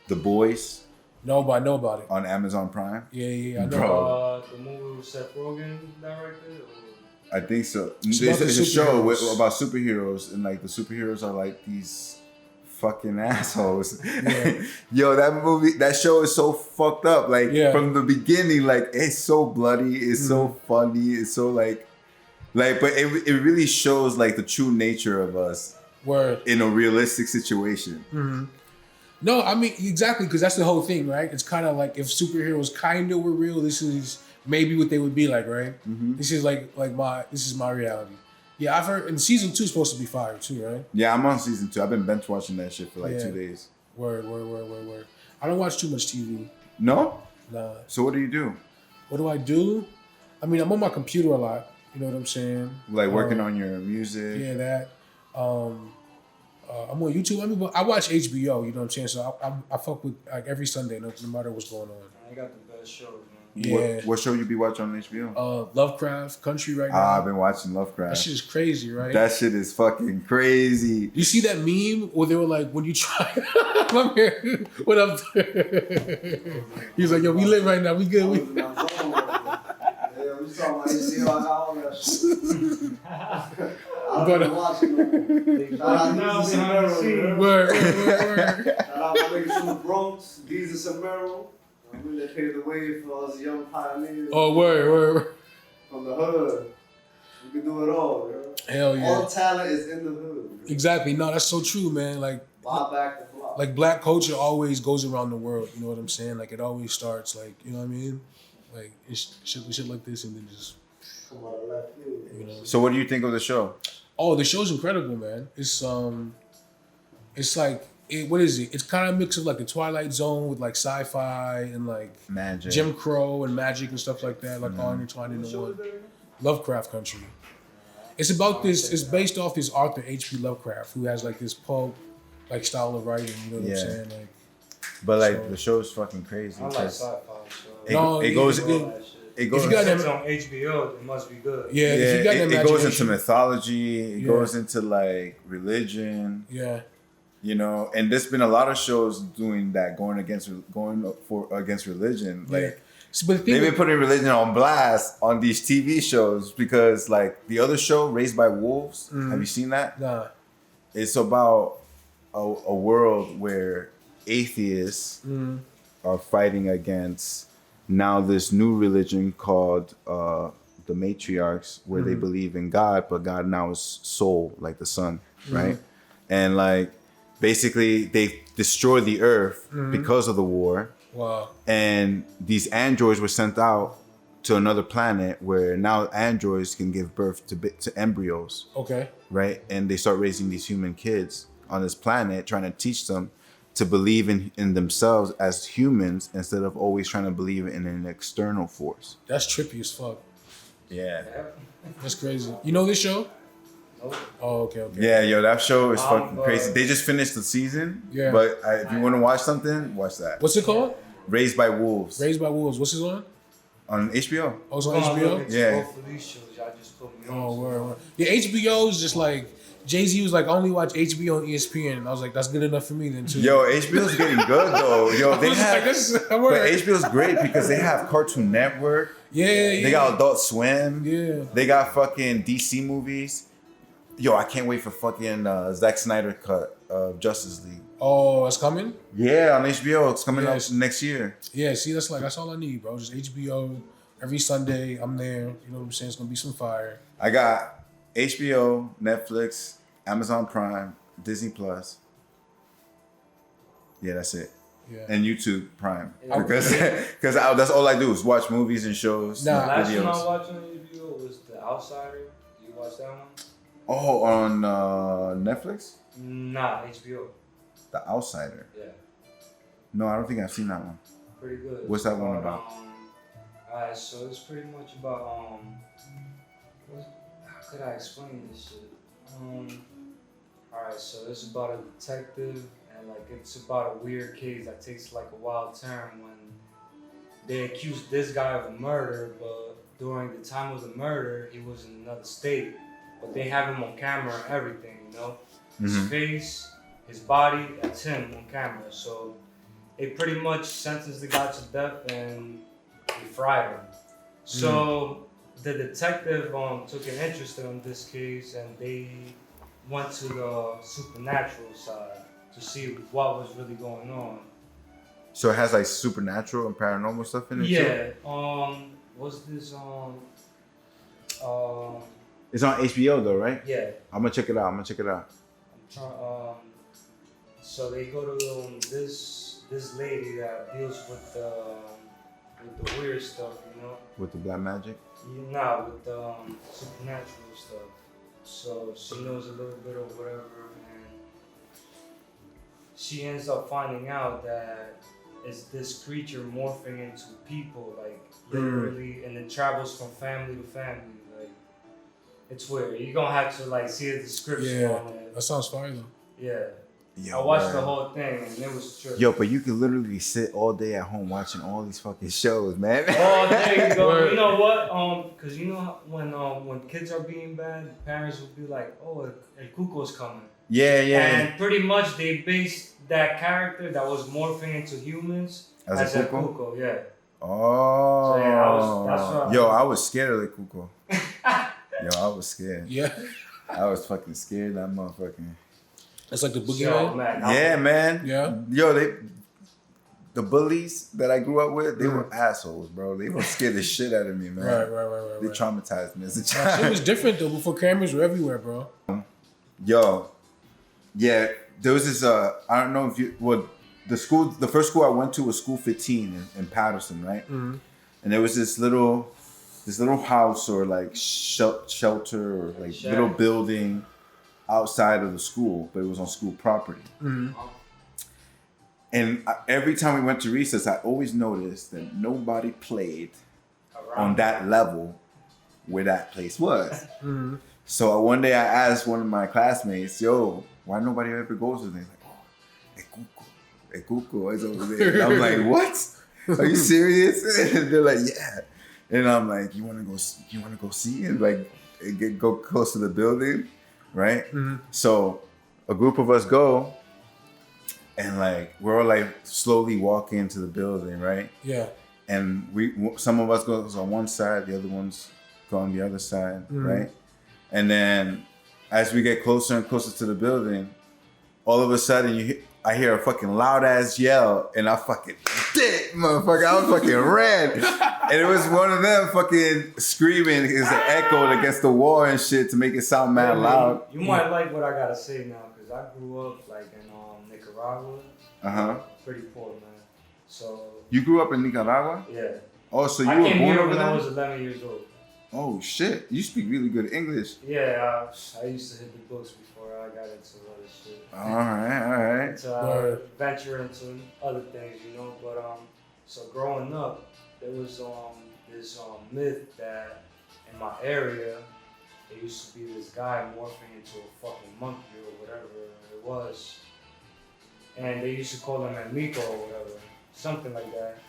The Boys? No, but I know about it. On Amazon Prime? Yeah, I know. Bro. The movie with Seth Rogen directed? I think so. It's a show about superheroes, and like the superheroes are like these fucking assholes. Yeah. Yo, that show is so fucked up. Like, from the beginning, like, it's so bloody, it's so funny, it's so like, but it really shows like the true nature of us. Word. In a realistic situation. Mm-hmm. No, I mean, exactly, because that's the whole thing, right? It's kind of like, if superheroes kind of were real, this is maybe what they would be like, right? Mm-hmm. This is this is my reality. Yeah, I've heard, and season 2 is supposed to be fire too, right? Yeah, I'm on season 2. I've been bench watching that shit for like 2 days. Word. I don't watch too much TV. No? Nah. So what do you do? What do I do? I mean, I'm on my computer a lot. You know what I'm saying? Like working on your music. Yeah, that. I'm on YouTube. I mean, but I watch HBO. You know what I'm saying? So I fuck with like every Sunday, no matter what's going on. I got the best shows, man. Yeah. What show you be watching on HBO? Lovecraft Country right now. I've been watching That Lovecraft. shit is crazy, right? That shit is fucking crazy. You see that meme where they were like, when you try, I'm here. What up? He's like, yo, we live right now. We good. We... Yeah, we talking about ACL, all that shit. I've been watching them. Shout out Now Jesus behind the Samero. scenes. Word. Shout out my niggas from the Bronx, Jesus Samero. I mean, they paved the way for us young pioneers. Oh, word. From the hood. We can do it all, yo. Hell yeah. All talent is in the hood. Exactly. No, that's so true, man. Like, Buy back the block. like black culture always goes around the world. You know what I'm saying? Like, it always starts like, you know what I mean? Like, it's shit like this and then just, Come out of left field. you know. So what do you think of the show? Oh, the show's incredible, man. It's like, what is it? It's kind of a mix of like the Twilight Zone with like sci-fi and like Magic. Jim Crow and magic and stuff like that, like all intertwined into one. Lovecraft Country. It's about this. It's based off this author H.P. Lovecraft, who has like this pulp like style of writing. You know what I'm Yeah. saying? Like, But like So- the show's fucking crazy. I like 'cause sci-fi, It, so No, it yeah, goes. yeah. all that shit. It goes. you got If them- it's on HBO, it must be good. yeah, if you got that it goes into imagination- mythology. It Yeah. goes into like religion. Yeah, You know, and there's been a lot of shows doing that, going against religion. Like yeah. So, but the thing they've been with- putting religion on blast on these TV shows because, like, the other show, Raised by Wolves. Mhm. Have you seen that? nah, It's about a world where atheists mm, are fighting against now this new religion called the matriarchs, where they believe in God, but God now is soul, like the sun, right? And like basically they destroy the earth because of the war, wow, and these androids were sent out to another planet where now androids can give birth to embryos, okay, right? And they start raising these human kids on this planet, trying to teach them to believe in themselves as humans instead of always trying to believe in an external force. that's trippy as fuck. Yeah. That's crazy. You know this show? Nope. Oh, okay. Yeah, yo, that show is fucking But- crazy. They just finished the season. Yeah. But if you want to watch something, watch that. What's it called? Raised by Wolves Raised by Wolves. What's it on? on HBO. Oh, it's on I'm gonna HBO. look into Yeah. both of these shows. Y'all just put me on. Oh, word. Yeah, HBO is just like Jay-Z was like, I only watch HBO and ESPN. And I was like, that's good enough for me then too. Yo, HBO's getting good though. Yo, I they was like, have. this is- But HBO's great because they have Cartoon Network. yeah. They got Adult Swim. Yeah. They got fucking DC movies. Yo, I can't wait for fucking Zack Snyder cut of Justice League. Oh, it's coming? Yeah, on HBO. It's coming Yes. out next year. Yeah, see, that's all I need, bro. Just HBO. Every Sunday, I'm there. You know what I'm saying? It's gonna be some fire. I got HBO, Netflix, Amazon Prime, Disney Plus. Yeah, that's it. Yeah. And YouTube Prime. Yeah. Because that's all I do is watch movies and shows, Nah. and Last one I videos. watched on HBO was The Outsider. You watch that one? Oh, on Netflix? Nah, HBO. The Outsider. Yeah, No, I don't think I've seen that one. pretty good. What's that one about? Alright, so it's pretty much about how could I explain this shit? Alright, so it's about a detective and like it's about a weird case that takes like a wild turn when they accused this guy of a murder, but during the time of the murder he was in another state. But they have him on camera and everything, you know? His Mhm. face, his body, that's him on camera. So they pretty much sentenced the guy to death and they fried him. So the detective took an interest in this case and they went to the supernatural side to see what was really going on. So it has like supernatural and paranormal stuff in it too? Yeah. What's this It's on HBO though, right? yeah. I'm gonna check it out. So they go to this lady that deals with the weird stuff, you know. With the black magic. Nah, with the supernatural stuff. So she knows a little bit of whatever, and she ends up finding out that is this creature morphing into people, like literally, and it travels from family to family. Like, it's weird. You're gonna have to like see a description on it. That sounds fire though. Yeah. Yo, I watched man. the whole thing and it was true. Yo, but you can literally sit all day at home watching all these fucking shows, man. Oh, there you go. Word. You know what? Cause you know how when kids are being bad, parents will be like, "Oh, El Cuco's coming." Yeah, yeah. And pretty much they based that character that was morphing into humans As a Cuco? Cuco, yeah. Oh. So, yeah, that's what Yo, I was scared of the Cuco. Yo, I was scared. Yeah. I was fucking scared of that motherfucking. That's like the Yo, boogeyman. man, Yeah, man. Yeah. Yo, the bullies that I grew up with, they were assholes, bro. They were scared the shit out of me, man. Right. They traumatized me as a That child. shit was different though. Before cameras were everywhere, bro. Yo, yeah, there was this. I don't know if you. Well, the first school I went to was School 15 in Patterson, right? Mm-hmm. And there was this little house or like shelter or like Shack. little building outside of the school, but it was on school property. Mm-hmm. And every time we went to recess, I always noticed that nobody played on that level where that place was. Mm-hmm. So one day I asked one of my classmates, "Yo, why nobody ever goes to there?" Like, "Oh, El Cuco is over there." And I'm like, "What? Are you serious?" And they're like, "Yeah." And I'm like, "You wanna go see it? Like, go close to the building, right?" Mm-hmm. So a group of us go, and like we're all like slowly walking into the building, right? Yeah. And some of us goes on one side, the other ones go on the other side, right? And then as we get closer and closer to the building, all of a sudden I hear a fucking loud ass yell, and I fucking dick, motherfucker. I was fucking red, and it was one of them fucking screaming. It's an echo against the wall and shit to make it sound mad loud. You might like what I gotta say now, because I grew up like in Nicaragua. Pretty poor, man. So You grew up in Nicaragua? yeah. Oh, so you I were came born here over when I there? was 11 years old. Oh shit! You speak really good English. Yeah, I used to hit the books before I got into other shit. All right. To venture into other things, you know. But so growing up, there was this myth that in my area, there used to be this guy morphing into a fucking monkey or whatever it was, and they used to call him El Mico or whatever, something like that.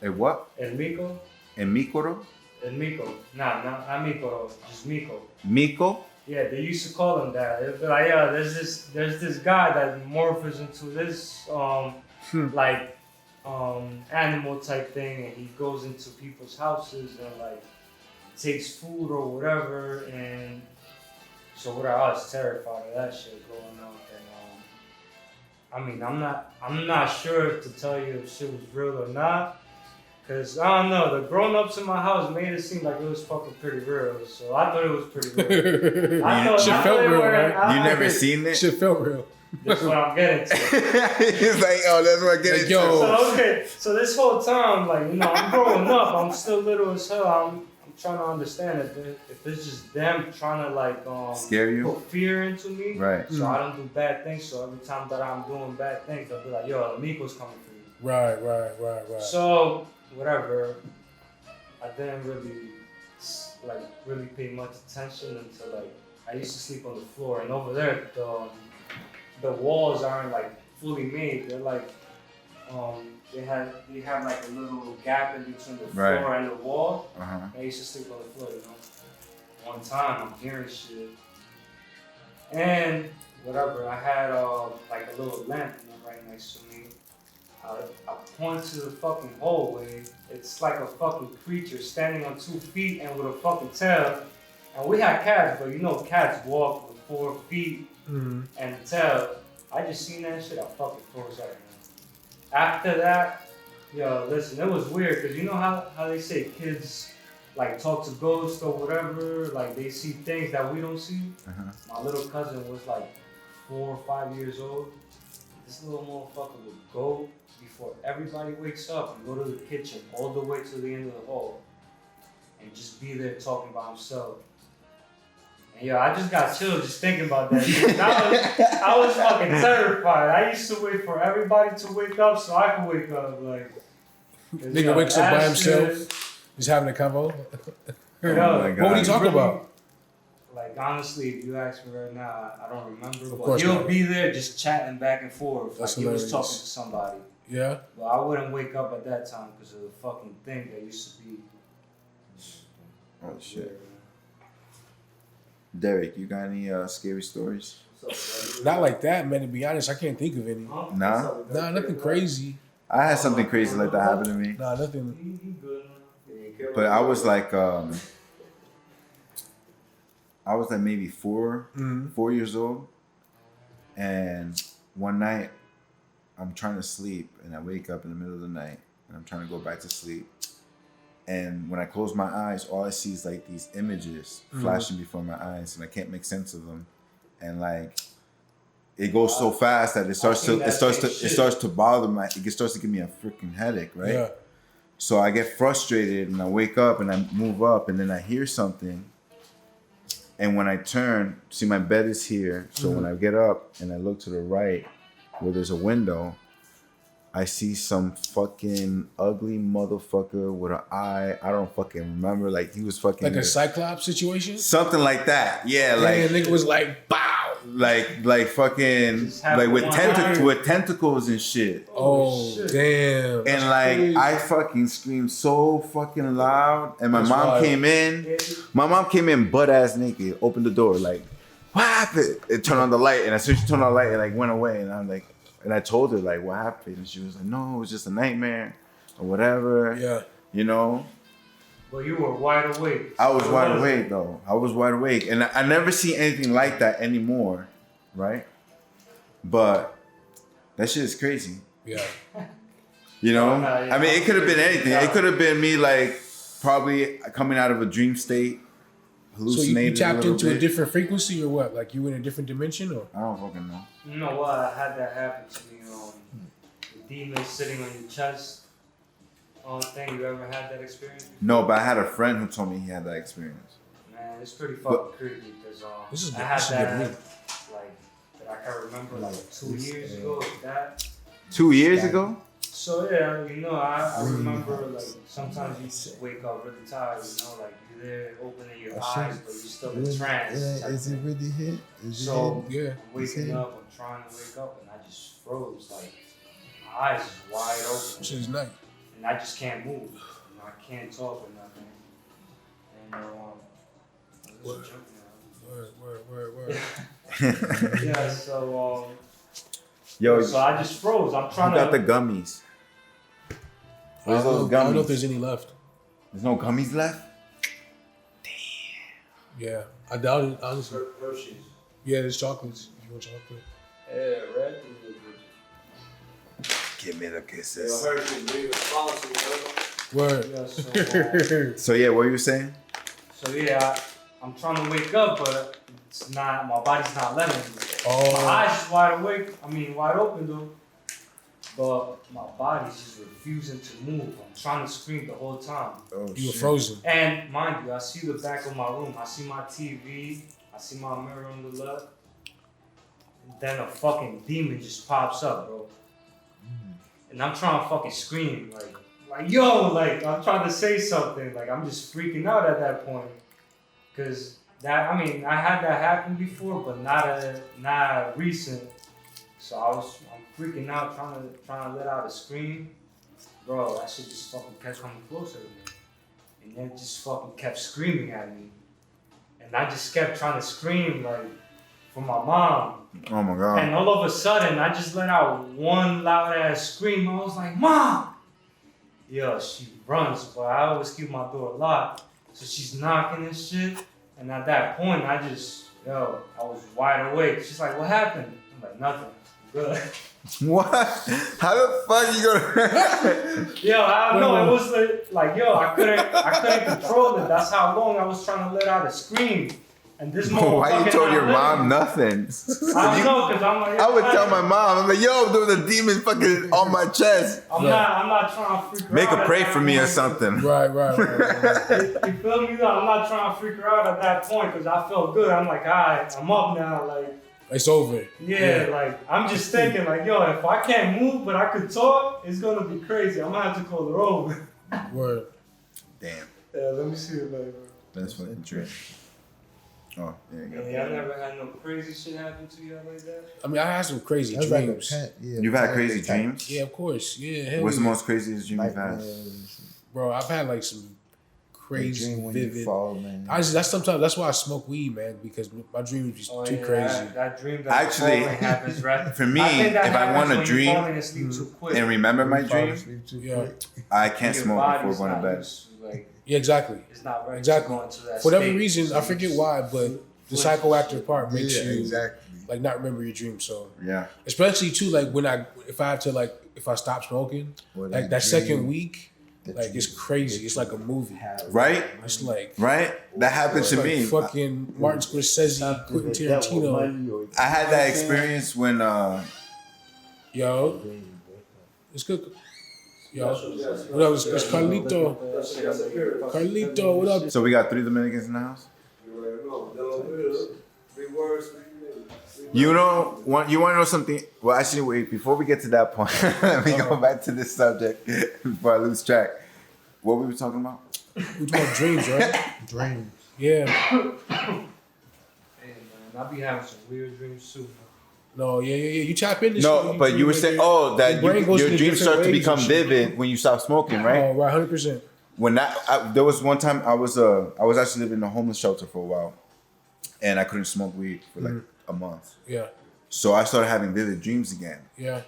A what? El Mico. En Micoro? El Mico. Nah, not Mico, just Mico. Mico? Yeah, they used to call him that. They'd be like, yeah, there's this guy that morphs into this animal type thing, and he goes into people's houses and like takes food or whatever. And so I was terrified of that shit growing up. And I mean, I'm not sure to tell you if shit was real or not. Cause I don't know, the grown-ups in my house made it seem like it was fucking pretty real, so I thought it was pretty real. Shit felt real, right? You never seen it? Shit felt real. That's what I'm getting to. He's like, oh, that's what I get into. Yo. So okay, so this whole time, like, you know, I'm growing up, I'm still little as hell. I'm trying to understand if it's just them trying to like scare you, put fear into me, right? So I don't do bad things. So every time that I'm doing bad things, they'll be like, "Yo, Amico's coming for you." Right. So whatever, I didn't really pay much attention until like I used to sleep on the floor, and over there the walls aren't like fully made. They're like they have like a little gap in between the floor and the wall. I used to sleep on the floor, you know. One time I'm hearing shit, and whatever, I had like a little lamp right next to me. I point to the fucking hallway. It's like a fucking creature standing on 2 feet and with a fucking tail. And we had cats, but you know cats walk with 4 feet and a tail. I just seen that shit, I fucking froze up, man. After that, yo, listen, it was weird, because you know how they say kids like talk to ghosts or whatever, like they see things that we don't see? My little cousin was like 4 or 5 years old. This little motherfucker would go before everybody wakes up and go to the kitchen all the way to the end of the hall and just be there talking by himself. And yo, I just got chills just thinking about that shit. I was fucking terrified. I used to wait for everybody to wake up so I could wake up. Like, Nigga wakes up by himself, just having a convo. Yo, my God. What would he talk really- about? Like, honestly, if you ask me right now, I don't remember. Of But course he'll not. be there just chatting back and forth. That's like he was hilarious. talking to somebody. Yeah. But I wouldn't wake up at that time because of the fucking thing that used to be. Oh shit. Derek, you got any scary stories? Not like that, man. To be honest, I can't think of any. Nah. Nah, nothing crazy. I had something crazy like that happen to me. Nah, nothing. He good. But I was like maybe 4 years old, and one night I'm trying to sleep and I wake up in the middle of the night and I'm trying to go back to sleep, and when I close my eyes, all I see is like these images flashing before my eyes, and I can't make sense of them, and like it goes so fast that it starts to bother my. It starts to give me a freaking headache, right? Yeah. So I get frustrated and I wake up and I move up and then I hear something. And when I turn, see my bed is here. So when I get up and I look to the right where there's a window, I see some fucking ugly motherfucker with an eye. I don't fucking remember. Like he was fucking Like a Cyclops situation? something like that. Yeah, Yeah, like nigga was like, bow. like fucking Just have like with one tentacles and shit. Oh, shit. damn. And like crazy. I fucking screamed so fucking loud, and my That's mom wild. came in. My mom came in butt ass naked, opened the door, like, what happened? It turned on the light, and as soon as she turned on the light, it like went away, and I'm like, and I told her like what happened, and she was like, no, it was just a nightmare or whatever, Yeah. you know. But you were wide awake. I was wide awake though. I was wide awake, and I never see anything like that anymore, right? But that shit is crazy. Yeah. You know, Oh, no, yeah. I mean, it could have been anything. Yeah. It could have been me, like, probably coming out of a dream state, So hallucinated you tapped a into little a bit. different frequency or what? Like you in a different dimension or? I don't fucking know. You know what? I had that happen to me. The demon sitting on your chest. Thing. You ever had that experience? No, but I had a friend who told me he had that experience. Man, it's pretty fucking creepy because This is I good. had This is that good. like that I can remember like 2 years ago. That 2 years ago? so yeah, you know I remember like sometimes you just wake up really tired. You know, like you're there opening your eyes, but you're still in trance. type Is it thing. really hit? So Yeah. I'm waking up, I'm trying to wake up, and I just froze. Like my eyes is wide open. Shit is nice. And I just can't move. You know, I can't talk or nothing. And Word. Word. yeah, so Yo, so I just froze. I'm who trying got the to. gummies? I Where's those don't know if gummies? there's any left. There's no gummies left? Yeah. I doubt it, honestly. Hershey's. Yeah, there's chocolates. If you want chocolate. Yeah, red. Give me the Yo, kisses. Hershey's, we sponsor, bro. Word. Yeah, So yeah, what were you saying? so yeah, I'm trying to wake up, but it's not. My body's not letting me. My Oh. eyes is wide awake. I mean, wide open though. But my body's just refusing to move. I'm trying to scream the whole time. Oh, You were frozen. And mind you, I see the back of my room. I see my TV. I see my mirror on the left. Then a fucking demon just pops up, bro. And I'm trying to fucking scream, like yo, like I'm trying to say something. Like I'm just freaking out at that point. Cause that, I mean, I had that happen before, but not recent. So I'm freaking out, trying to let out a scream. Bro, that shit just fucking kept coming closer to me. And then just fucking kept screaming at me. And I just kept trying to scream, like, for my mom. Oh my god. And all of a sudden, I just let out one loud ass scream. I was like, Mom! Yo, she runs, but I always keep my door locked. So she's knocking and shit. And at that point, I was wide awake. She's like, what happened? I'm like, nothing. Good. What? How the fuck you gonna? Yo, I don't know. It was like, yo, I couldn't control it. That's how long I was trying to let out a scream. And this Why you told your mom nothing? I don't know, because I'm like, I would tell my mom, I'm like, yo, there was a demon fucking on my chest. I'm not trying to freak her Make out. her pray for me or something. Right. You feel me? I'm not trying to freak her out at that point because I felt good. I'm like, all right, I'm up now. Like, It's over. yeah, like, I'm just thinking, like, yo, if I can't move but I could talk, it's going to be crazy. I'm going to have to call her over. Word. Damn. Yeah, let me see it later. That's fucking true. Oh, there you go. Yeah, y'all never had no crazy shit happen to y'all like that? I mean, I had some crazy That's like a dreams. pet. Yeah, You've had pet crazy attack. dreams? Yeah, of course. Yeah, hell What's the yeah. most craziest dream you've had? Nightmares, Bro, I've had like some a crazy, dream when you vivid. fall, man. That's why I smoke weed, man, because my dreams are just too crazy. That dream that Actually, falling happens, right? For me, I think that if I want happens to when you're dream falling asleep too quick. and remember my You fall dream, asleep too Yeah. quick. I can't Your smoke body's before going to not bed. used to, like, Yeah, exactly. it's not ready Exactly. to go into that For whatever state. reason, I forget why, but the psychoactive part makes Yeah, you exactly. like not remember your dreams. So Yeah. especially too, like if I stop smoking, Or like that dream second week, that like you it's crazy. It's like a movie. Right? It's like Right? That happened it's to like me. fucking Martin Scorsese, Quentin Tarantino. I had that experience when Yo, it's good. Yo, what up? It's Carlito. Carlito, what up? so we got 3 Dominicans in the house. You know, you want to know something? Well, actually, wait. Before we get to that point, let me go back to this subject before I lose track. What we were talking about? We talking about dreams, right? Dream. Yeah. Hey, man, I be having some weird dreams too. No, yeah. You tap in this No, shit, but you were dream, saying, like, that your brain goes your into dreams different start to ways become and shit. vivid when you stop smoking, right? Oh, right, 100%. When there was one time I was actually living in a homeless shelter for a while, and I couldn't smoke weed for like a month. Yeah, So I started having vivid dreams again, yeah.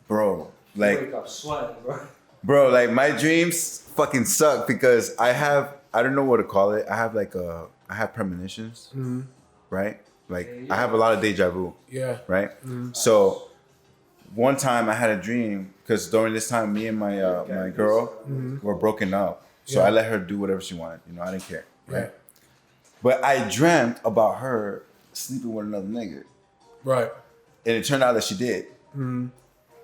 bro. Wake up sweating, bro. Bro, like my dreams fucking suck because I don't know what to call it. I have premonitions, right? Like I have a lot of deja vu, Yeah. right? So one time I had a dream because during this time, me and my girl were broken up. So Yeah. I let her do whatever she wanted. You know, I didn't care, right? Right. But I dreamt about her sleeping with another nigga, Right. and it turned out that she did.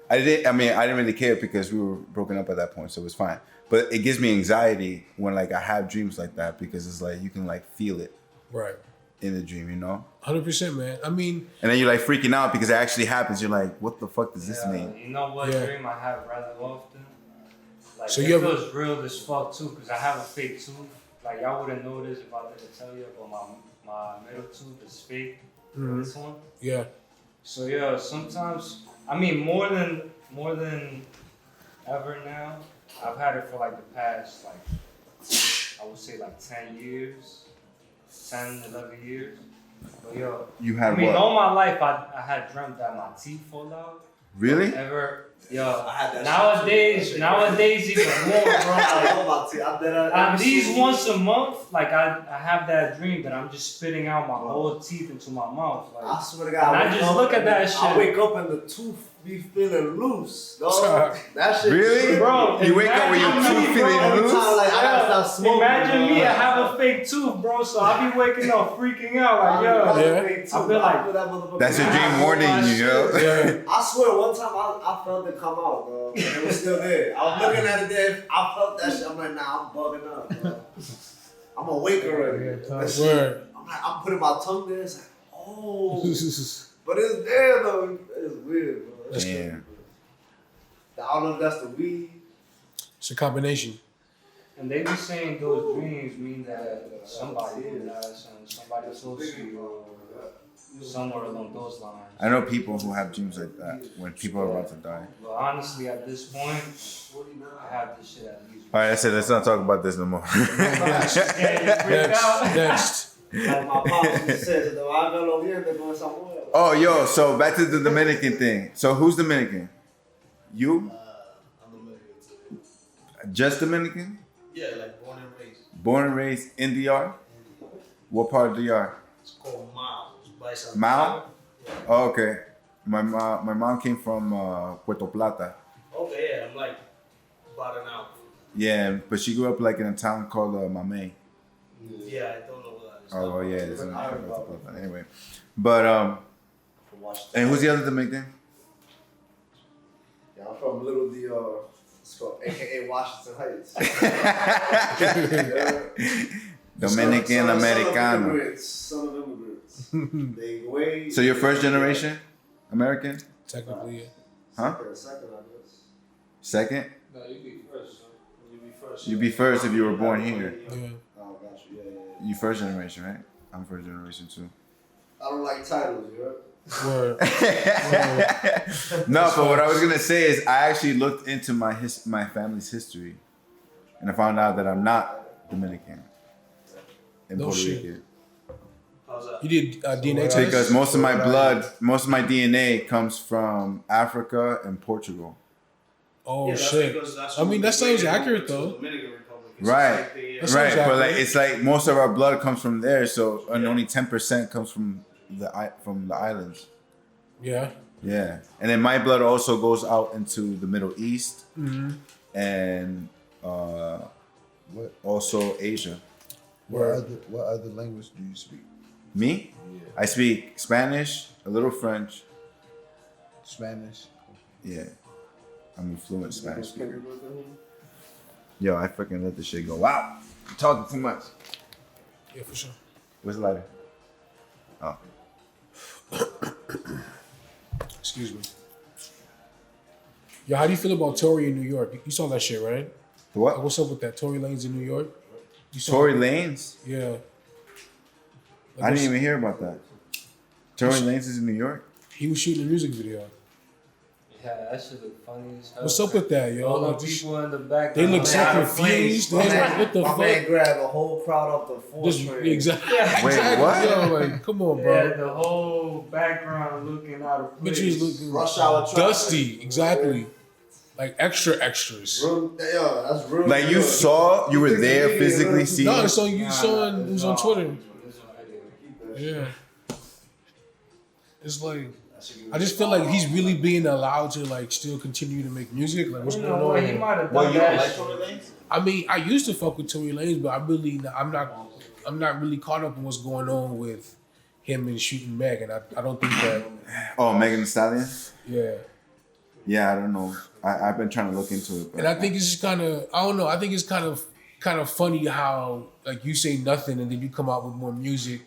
I didn't really care because we were broken up at that point, so it was fine. But it gives me anxiety when like I have dreams like that because it's like you can like feel it Right. in the dream, you know? 100%, man. I mean, And then you're like freaking out because it actually happens. You're like, what the fuck does this mean? You know what Yeah. dream I have rather often? Like, So it you ever- feels real as fuck too, because I have a fake tooth. Like, y'all wouldn't know this if I didn't tell you, but my middle tooth is fake. This one. yeah. So yeah, sometimes, I mean, more than ever now, I've had it for like the past, like, I would say like 10 years, 10, 11 years. But yo, You had I mean, what? all my life I had dreamt that my teeth fall out. Really? Ever, yo, I had that nowadays shit too. nowadays even more, bro. I Like, love my teeth. I bet I. at least once a month, like I have that dream that I'm just spitting out my whole teeth into my mouth. Like, I swear to God. And I wake just up look at and that I shit. wake up and the tooth be feeling loose, dog. That shit. Really? bro, You wake up with your imagine tooth me, feeling bro. loose? Like, I gotta stop smoking. Imagine me, bro. I have a fake tooth, bro, so I be waking up freaking out, like, yo. I feel like That's your dream warning you, yo. Yeah. I swear, one time I felt it come out, bro. And it was still there. I was looking at it there. I felt that shit. I'm like, nah, I'm bugging up, bro. I'm awake already. That shit- Word. I'm putting my tongue there. It's like, oh. But it's there, though. It's weird, bro. Damn. I don't know if that's the weed. It's a combination. And they be saying those dreams mean that somebody dies and somebody close to you or somewhere along those lines. I know people who have dreams like that when people are about to die. But honestly, at this point, I have this shit at least. All right, I said let's not talk about this no more. Next. Like my pops used to say, "The lo bien, te pones somewhere." Oh, yo, so back to the Dominican thing. So who's Dominican? You? I'm Dominican too. Just Dominican? Yeah, like born and raised. Born and raised in DR? What part of DR? It's called Mao. Mao? Oh, okay. My mom came from Puerto Plata. Okay, yeah, I'm like about an hour. Yeah, but she grew up like in a town called Mamey. Yeah, I don't know what that is. Oh well, yeah. It's I heard about it. anyway, but From Washington. and who's the other Dominican? Yeah, I'm from Little it's called AKA Washington Heights. Dominican Americano. Son of immigrants. They way. So you're first generation American? Technically, yeah. Huh? Second, I guess. Second? No, you be first. You be first. You'd be first if you were born here. Yeah. Oh, got you. Yeah. You first generation, right? I'm first generation too. I don't like titles, you heard? Word. No, but what I was gonna say is I actually looked into my family's history, and I found out that I'm not Dominican. And No Puerto shit. Rican. How's that? You did DNA test? Because most of my blood, most of my DNA comes from Africa and Portugal. Oh Yeah, that's shit. because that's I mean, that what sounds they accurate to the though. Dominican Republic. It's Right. like they- That's Right, sounds but like accurate. it's like most of our blood comes from there, so and only 10% comes from the islands. Yeah. Yeah, and then my blood also goes out into the Middle East Mm-hmm. and also Asia. What other language do you speak? Me, I speak Spanish, a little French. Spanish. Yeah, I'm a fluent Spanish speaker. Yo, I freaking let this shit go. Wow, I'm talking too much. Yeah, for sure. Where's the lighter? Oh. Excuse me. Yo, how do you feel about Tory in New York? You saw that shit, right? The Like, what? what's up with that? Tory Lanez in New York? You saw Tory it? Lanez? Yeah. Like, I didn't even hear about that. Tory Lanez is in New York? He was shooting a music video. Yeah, that shit look funny as hell. What's up with that, yo? All the Like, just- people in the back. they look so out of confused. place. They like, what the My man fuck? grabbed a whole crowd off the force Just, train. exactly. Yeah. Wait, exactly. what? Yo, like, come on, bro. Yeah, the whole background looking out of place. Bitches looking Rush hour traffic. dusty. Exactly. Like extra extras. Yo, that's real. Like you good. saw, you were think there the media physically really- seeing. No, so you saw it was on Twitter. Yeah. It's like I just feel like he's really being allowed to like still continue to make music. Like what's You going know what? He on? might have Well, done you don't that. like shit. Tory Lanez? I mean, I used to fuck with Tory Lanez, but I'm not really caught up in what's going on with him and shooting Meg, and I don't think that. Oh, Megan Thee Stallion? Yeah. Yeah, I don't know. I've been trying to look into it. But And I think it's just kind of, I don't know. I think it's kind of funny how like you say nothing and then you come out with more music.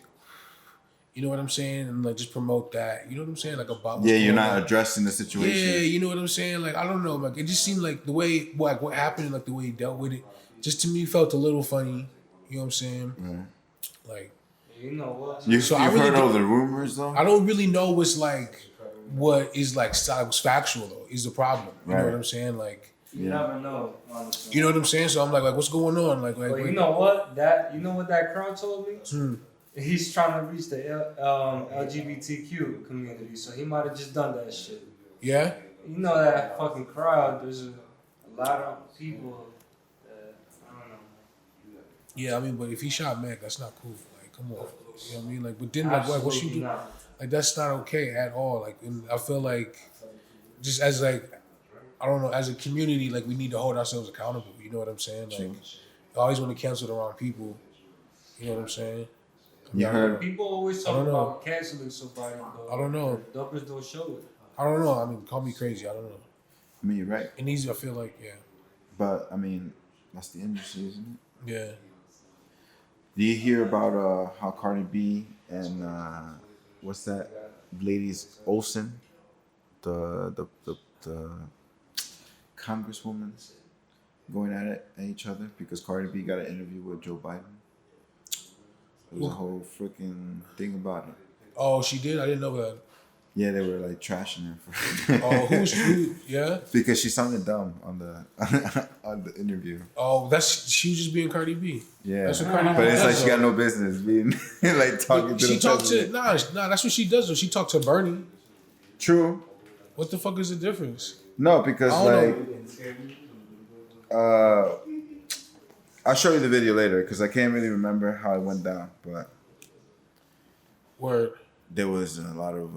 You know what I'm saying? And like just promote that. You know what I'm saying? Like about what's yeah, you're going not on. addressing the situation. Yeah, you know what I'm saying? Like I don't know. Like it just seemed like the way like what happened, like the way he dealt with it, just to me felt a little funny. You know what I'm saying? Like You know what? You've So I really heard do- all the rumors though? I don't really know what's like what is like was factual though is the problem. You know Right. what I'm saying? Like You never know, honestly. you know what I'm saying? So I'm like what's going on? Like But you know what? You know what that crowd told me? Hmm. He's trying to reach the LGBTQ community, so he might have just done that shit. Yeah. You know that fucking crowd. There's a lot of people that I don't know. Yeah, I mean, but if he shot Meg, that's not cool. Like, come on. You know what I mean? Like, but then, like, what you Absolutely do? not. Like, that's not okay at all. Like, and I feel like, just as, like, I don't know, as a community, like, we need to hold ourselves accountable. You know what I'm saying? Like, I always want to cancel the wrong people. You know what I'm saying? You heard? People always I talk don't know. about canceling somebody, but I don't know. dopers don't show it. I don't know. I mean, call me crazy. I don't know. I mean, you're right. It needs, I feel like, yeah. But, I mean, that's the industry, isn't it? Yeah. Do you hear about how Cardi B and what's that lady's Olsen, the congresswoman, going at each other because Cardi B got an interview with Joe Biden? There was a whole freaking thing about it. Oh, she did? I didn't know that. Yeah, they were like trashing her for Oh, who? Yeah? because she sounded dumb on the on the interview. Oh, she was just being Cardi B. Yeah, That's what Cardi B but it's like does, she got though. no business being like talking to She the talked to, president. nah, that's what she does though. She talked to Bernie. True. What the fuck is the difference? No, because I don't like, I'll show you the video later because I can't really remember how it went down, but Word. there was a lot of.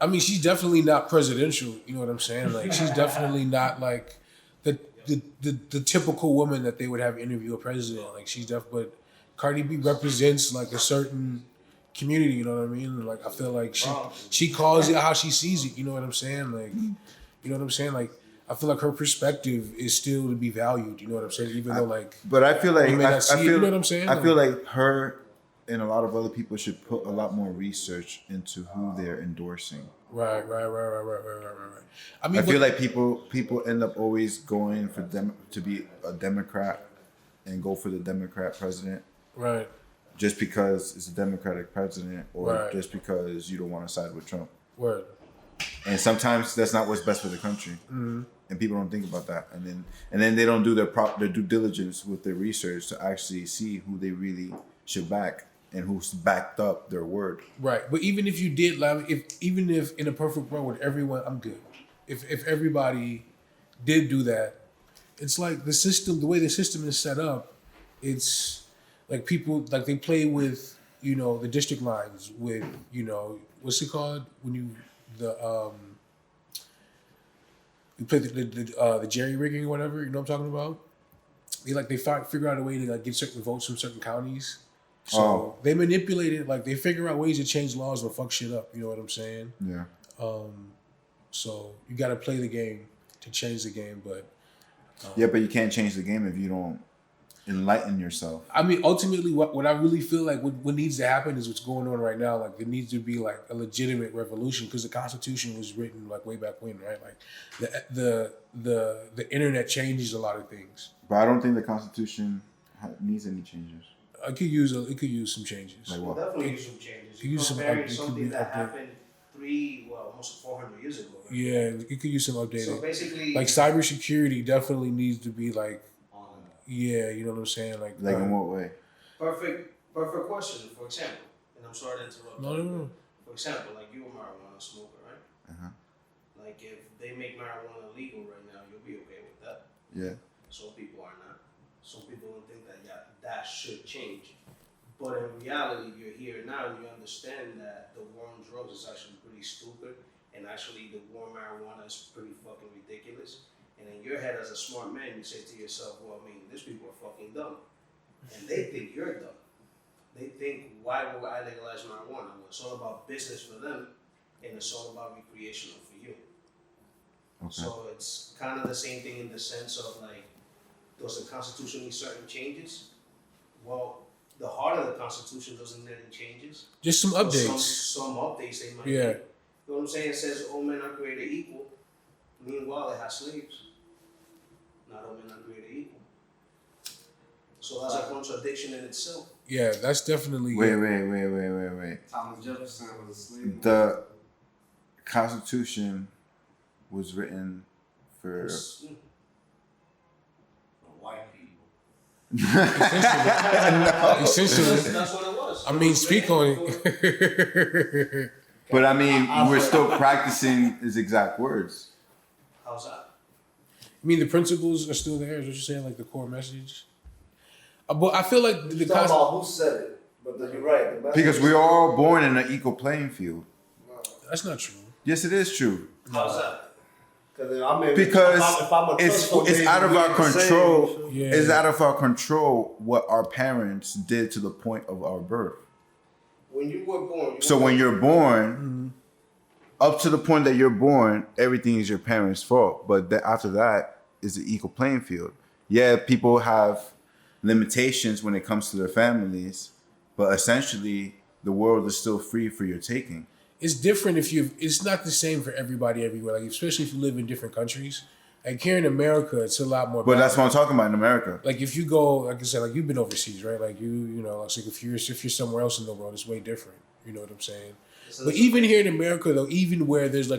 I mean, she's definitely not presidential. You know what I'm saying? Like, she's definitely not like the typical woman that they would have interview a president. Like, she's but Cardi B represents like a certain community. You know what I mean? Like I feel like she calls it how she sees it. You know what I'm saying? Like, you know what I'm saying? Like I feel like her perspective is still to be valued. You know what I'm saying? Even though like, But I feel like we may I not see it, feel you know what I'm saying? I feel like her and a lot of other people should put a lot more research into who they're endorsing. Right. I mean, I feel like people end up always going for them to be a Democrat and go for the Democrat president right. just because it's a Democratic president or Right. just because you don't want to side with Trump. Word. And sometimes that's not what's best for the country, and people don't think about that. And then they don't do their due diligence with their research to actually see who they really should back and who's backed up their word. Right, but even if you did, like, even if in a perfect world with everyone, I'm good. If everybody did do that, it's like the system, the way the system is set up, it's like people like they play with the district lines with what's it called when you play the jerry rigging or whatever. You know what I'm talking about? They figure out a way to like get certain votes from certain counties. So they manipulate it, like they figure out ways to change laws or fuck shit up. You know what I'm saying? Yeah. So you got to play the game to change the game, but But you can't change the game if you don't enlighten yourself. I mean, ultimately, what I really feel like what needs to happen is what's going on right now. Like, there needs to be like a legitimate revolution because the Constitution was written like way back when, right? Like, the internet changes a lot of things. But I don't think the Constitution needs any changes. It could use some changes. Like We'll what? definitely use some changes. you use some Comparing it could something be that updated. happened almost 400 years ago. Right? Yeah, it could use some So updated. basically, Like cybersecurity definitely needs to be like, on yeah, you know what I'm saying? Like In what way? perfect question. For example, and I'm sorry to interrupt. No. For example, like you're a marijuana smoker, right? Uh-huh. Like if they make marijuana legal right now, you'll be okay with that. Yeah. Some people are not. Some people don't think that that should change. But in reality, you're here now and you understand that the war on drugs is actually pretty stupid, and actually the war on marijuana is pretty fucking ridiculous. And in your head as a smart man, you say to yourself, well, I mean, these people are fucking dumb. And they think you're dumb. They think, why would I legalize marijuana? Well, it's all about business for them, and it's all about recreational for you. Okay. So it's kind of the same thing in the sense of like, does the Constitution need certain changes? Well, the heart of the Constitution doesn't need any changes. just some But updates. Some updates they might Yeah. need. You know what I'm saying? It says all men are created equal. Meanwhile, it has slaves. Not all men are created equal. So that's a contradiction in itself. Yeah, that's definitely Wait. Thomas Jefferson was a slave. The Constitution was written for White people. essentially. That's what it was. I mean, speak on it. But I mean, we're still practicing his exact words. How's that? I mean, the principles are still there. Is what you're saying, like the core message. But I feel like the You're talking about who said it, but then you're right. the message- Because we're all born in an equal playing field. that's not true. Yes, it is true. How's that? Because if I'm a it's trustful it's baby, out of we our ain't the same, control. so- Yeah. It's out of our control what our parents did to the point of our birth. When you were born, So when you're born, up to the point that you're born, everything is your parents' fault. But after that is an equal playing field. Yeah, people have limitations when it comes to their families, but essentially the world is still free for your taking. It's different it's not the same for everybody everywhere. Like, especially if you live in different countries. Like here in America, it's a lot more. But that's balanced. what I'm talking about in America. Like if you go, like I said, like you've been overseas, right? Like you know, like if you're somewhere else in the world, it's way different. You know what I'm saying? But even here in America, though, even where there's you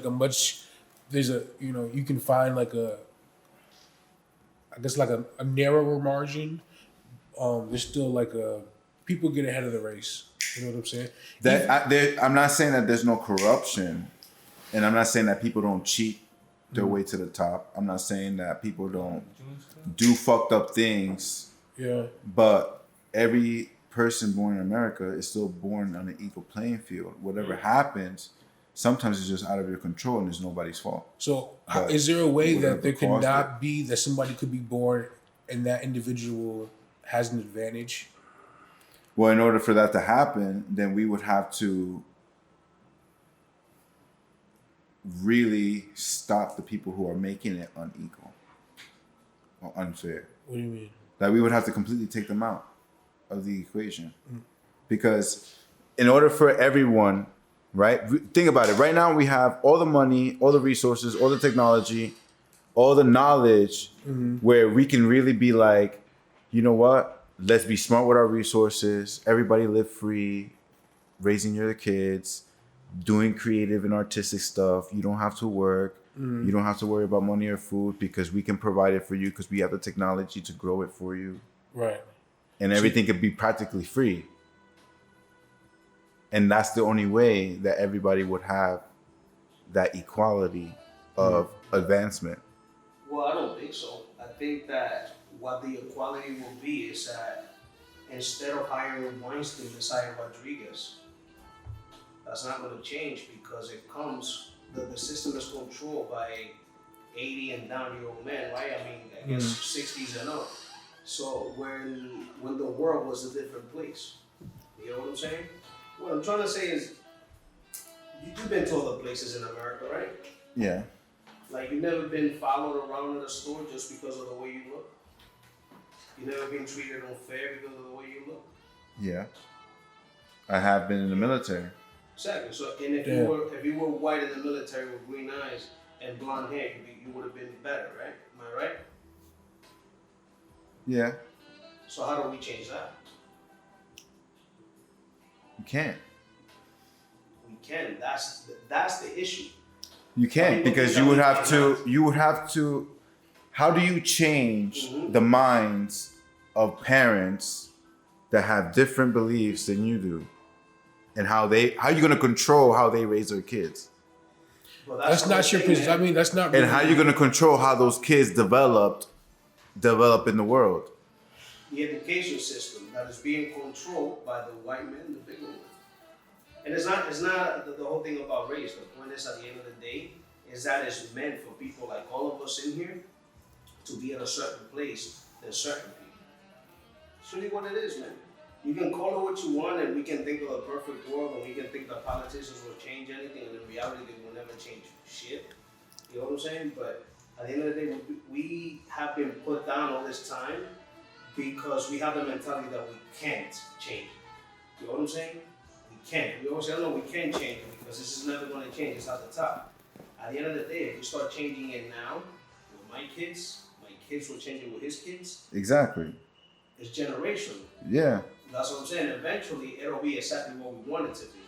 can find like a narrower margin. There's still like people get ahead of the race. You know what I'm saying? I'm not saying that there's no corruption, and I'm not saying that people don't cheat their way to the top. I'm not saying that people don't do fucked up things. Yeah. But every person born in America is still born on an equal playing field. Whatever happens, sometimes it's just out of your control and it's nobody's fault. So But is there a way whatever that there could caused not be that somebody could be born and that individual has an advantage? Well, in order for that to happen, then we would have to really stop the people who are making it unequal or unfair. What do you mean? Like we would have to completely take them out of the equation. Because in order for everyone, right? Think about it. Right now we have all the money, all the resources, all the technology, all the knowledge where we can really be like, you know what? Let's be smart with our resources. Everybody live free, raising your kids, doing creative and artistic stuff. You don't have to work. You don't have to worry about money or food because we can provide it for you because we have the technology to grow it for you. Right. And everything could be practically free. And that's the only way that everybody would have that equality of advancement. Well, I don't think so. I think that what the equality will be is that instead of hiring Weinstein, let's hire Rodriguez. That's not going to change because it comes, the system is controlled by 80 and down year old men, right? I mean, I guess 60s and up. So when the world was a different place, you know what I'm saying? What I'm trying to say is, you've been to other places in America, right? Yeah. Like you've never been followed around in a store just because of the way you look? You never been treated unfair because of the way you look? Yeah. I have been in the military. Exactly. So, and if you were white in the military with green eyes and blonde hair, you would have been better, right? Am I right? Yeah. So how do we change that? You can't. We can. That's the issue. You can't because you would have to, how do you change the minds of parents that have different beliefs than you do? And how are you going to control how they raise their kids? Well, That's not your position. I mean, that's not. And how are you going to control how those kids develop in the world? The education system that is being controlled by the white men, the big one. And it's not the whole thing about race. The point is, at the end of the day, is that it's meant for people like all of us in here to be at a certain place than certain people. It's really what it is, man. You can call it what you want, and we can think of a perfect world, and we can think that politicians will change anything, and in reality, they will never change shit. You know what I'm saying? But at the end of the day, we have been put down all this time because we have the mentality that we can't change it. You know what I'm saying? We can't. We always say, oh, no, we can change it because this is never going to change. It's at the top. At the end of the day, if we start changing it now, with my kids will change it with his kids. Exactly. It's generational. Yeah. That's what I'm saying. Eventually, it'll be exactly what we want it to be.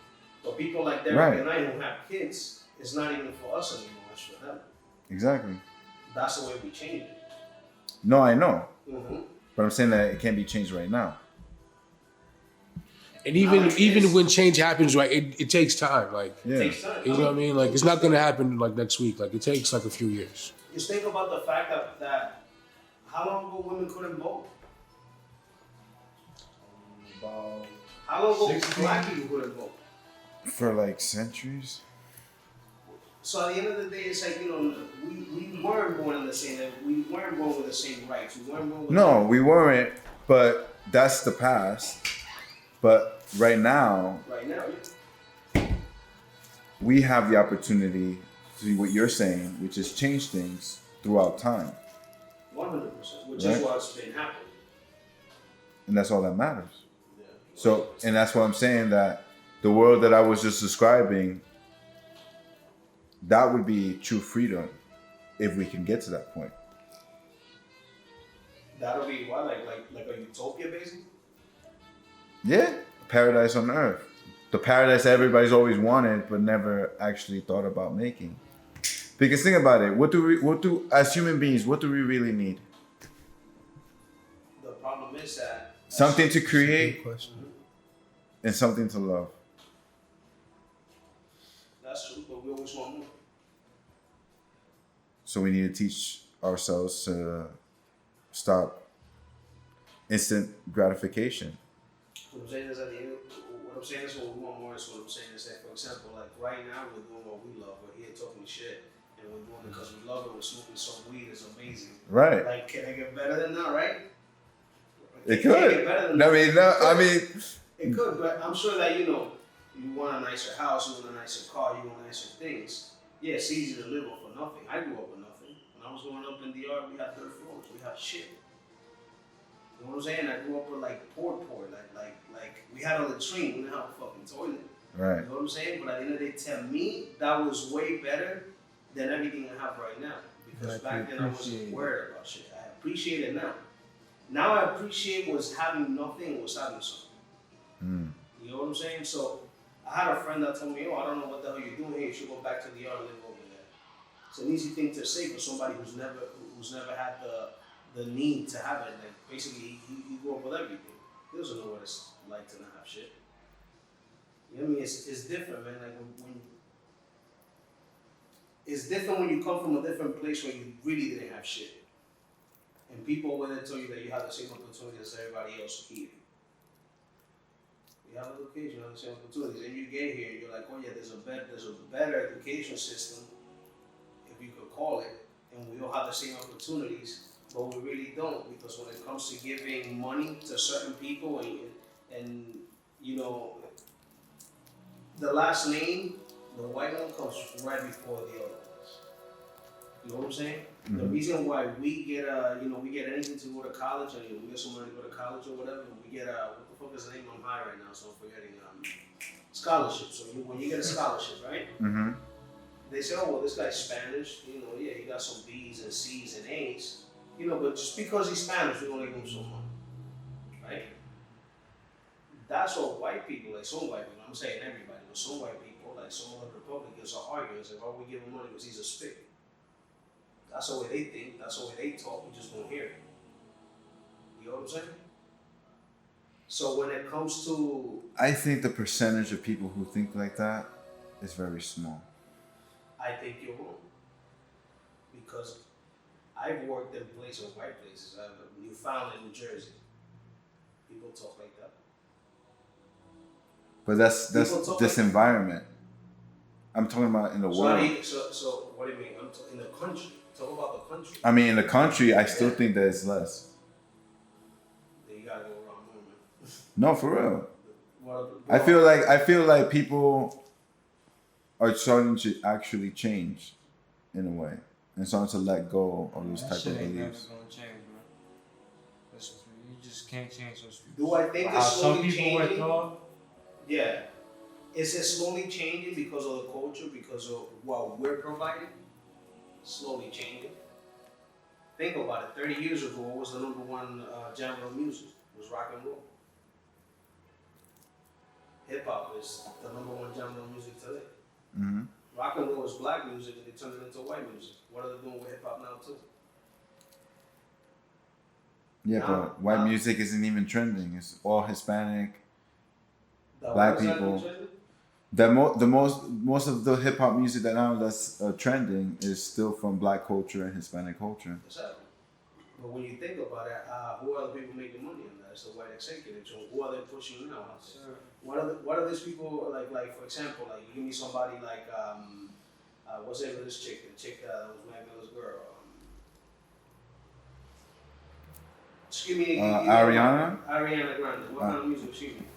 But people like Derek and I who have kids, it's not even for us anymore. It's for them. Exactly. That's the way we change it. No, I know. Mm-hmm. But I'm saying that it can't be changed right now. And even when change happens, right, it takes time. Like, Yeah. It takes time. you know what I mean? Like, it's not gonna happen like next week. Like, it takes like a few years. Just think about the fact that how long ago women couldn't vote? About How long ago 16. black people couldn't vote? For like centuries. So at the end of the day, it's like, you know, we weren't born in the same, we weren't born with the same rights. We weren't born with No, we weren't, but that's the past. But right now, right now. we have the opportunity to do what you're saying, which is change things throughout time. 100%, which Right. is what's been happening. And that's all that matters. Yeah. So, and that's why I'm saying that the world that I was just describing, that would be true freedom if we can get to that point. That'll be what, like a utopia, basically. Yeah, paradise on earth. The paradise everybody's always wanted but never actually thought about making. Because think about it, what do as human beings, what do we really need? The problem is that Something to create Good question. and something to love. that's true, but we always want more. So we need to teach ourselves to stop instant gratification. What I'm saying is what I'm saying is what we want more is what I'm saying is that, for example, like right now we're doing what we love. We're here talking shit, and we're doing it because we love it. We're smoking some weed. It's amazing. Right. Like, can it get better than that, right? It Can could. get better than I that? mean, no, I mean, It could, but I'm sure that you want a nicer house, you want a nicer car, you want nicer things. Yeah, it's easy to live off of nothing. I grew up with nothing. When I was growing up in DR, we had dirt floors, we had shit. You know what I'm saying? I grew up with like poor, like we had a latrine, we didn't have a fucking toilet. Right. You know what I'm saying? But at the end of the day, to me, that was way better than everything I have right now. Because back then I wasn't worried about shit. I appreciate it now. Now I appreciate was having nothing was having something. You know what I'm saying? So I had a friend that told me, I don't know what the hell you're doing here. You should go back to the yard and live over there. It's an easy thing to say for somebody who's never had the need to have it. Like basically, he grew up with everything. He doesn't know what it's like to not have shit. You know what I mean? It's different, man. Like when it's different when you come from a different place where you really didn't have shit, and people will tell you that you have the same opportunity as everybody else here. You have education, you have the same opportunities, and you get here and you're like, oh yeah, there's a better education system, if you could call it, and we all have the same opportunities, but we really don't, because when it comes to giving money to certain people and the last name, the white one comes right before the other ones. You know what I'm saying? Mm-hmm. The reason why we get we get anything to go to college, and we get some money to go to college or whatever, we get what the fuck is the name? I'm high right now, so I'm forgetting. Scholarship. So when you get a scholarship, right? Mm-hmm. They say, oh well, this guy's Spanish. Yeah, he got some B's and C's and A's. But just because he's Spanish, we don't give him so much, right? That's what white people, like some white people, I'm saying everybody, but some white people, like some other Republicans are arguing, say, why we give him money because he's a spick. That's the way they think, that's the way they talk, we just don't hear it. You know what I'm saying? So when it comes to... I think the percentage of people who think like that is very small. I think you're wrong. Because I've worked in places, white places, Newfoundland, New Jersey. People talk like that. But that's this environment. I'm talking about in the world. So what do you mean? In the country. Talk about the country. I mean, in the country, I still think that it's less. Then you gotta go around more, man. No, for real. I feel like people are starting to actually change in a way and starting to let go of those type of beliefs. Never gonna change, man. You just can't change those people. Do I think it's slowly changing? Some Yeah. Is it slowly changing because of the culture, because of what we're providing? Slowly changing. Think about it. 30 years ago, what was the number one genre of music? It was rock and roll. Hip hop is the number one genre of music today. Mm-hmm. Rock and roll is black music, and they turned it into white music. What are they doing with hip hop now too? Yeah, but white music isn't even trending. It's all Hispanic, black people. Most of the hip hop music that now that's trending is still from black culture and Hispanic culture. Exactly. But when you think about it, who are the people making money on that? It's the white executives. So who are they pushing now? Sure. What are these people like? For example, like you give me somebody like what's the name of this chick? The chick that was Mac Miller's girl. Just give me Ariana. Ariana Grande. What kind of music she make?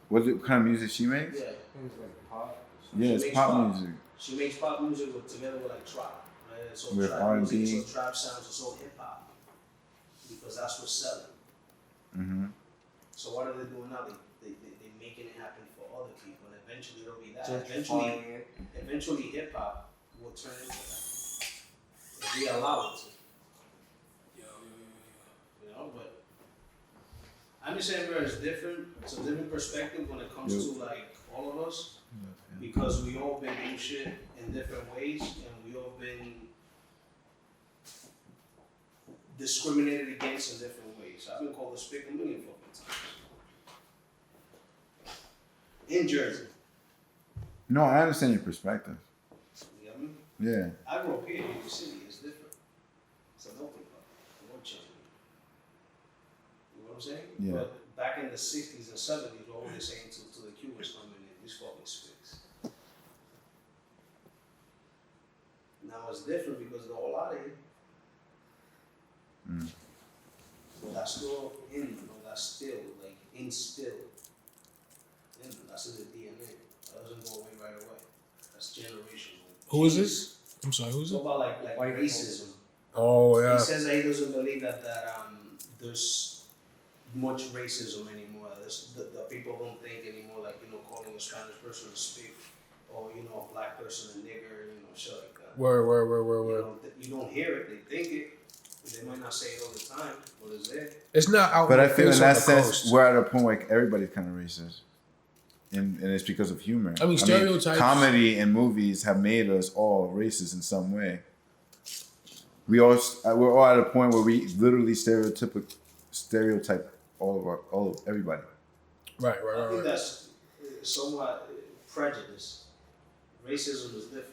What kind of music she makes? Yeah. things like pop. Yeah, it's pop music. She makes pop music together with like trap, right? So with trap R&B. music, so trap sounds, so hip hop, because that's what's selling. Mm-hmm. So what are they doing now? They're making it happen for other people, and eventually it'll be that. Eventually hip hop will turn into that if we allow it to. But I'm just saying, bro, it's different. It's a different perspective when it comes to like all of us, because we all been doing shit in different ways, and we all been discriminated against in different ways. I've been called a spick a million fucking times. In Jersey. No, I understand your perspective. You know what I mean? Yeah. I grew up here in New York City. It's different. It's a melting pot. No change. You know what I'm saying? Yeah. But back in the 60s and 70s, what were they saying to the Cubans coming in? These fucking spicks. Now it's different because they're all out of here. But that's still that's still like instilled in them. That's in the DNA. That doesn't go away right away. That's generational. Who is this? I'm sorry, who's Talk it? about like White racism. Oh He yeah. says that he doesn't believe that there's much racism anymore. The people don't think anymore, like, calling a Spanish person a spiff, or a black person a nigger, shit like that. Word. You don't hear it, they think it. They might not say it all the time, but it's there. It's not out. But in I the feel face in on that the sense, coast. we're at a point where everybody's kind of racist. And it's because of humor. I mean, stereotypes. Comedy and movies have made us all racist in some way. We're all at a point where we literally stereotype everybody. Right. I think that's somewhat prejudice. Racism is different.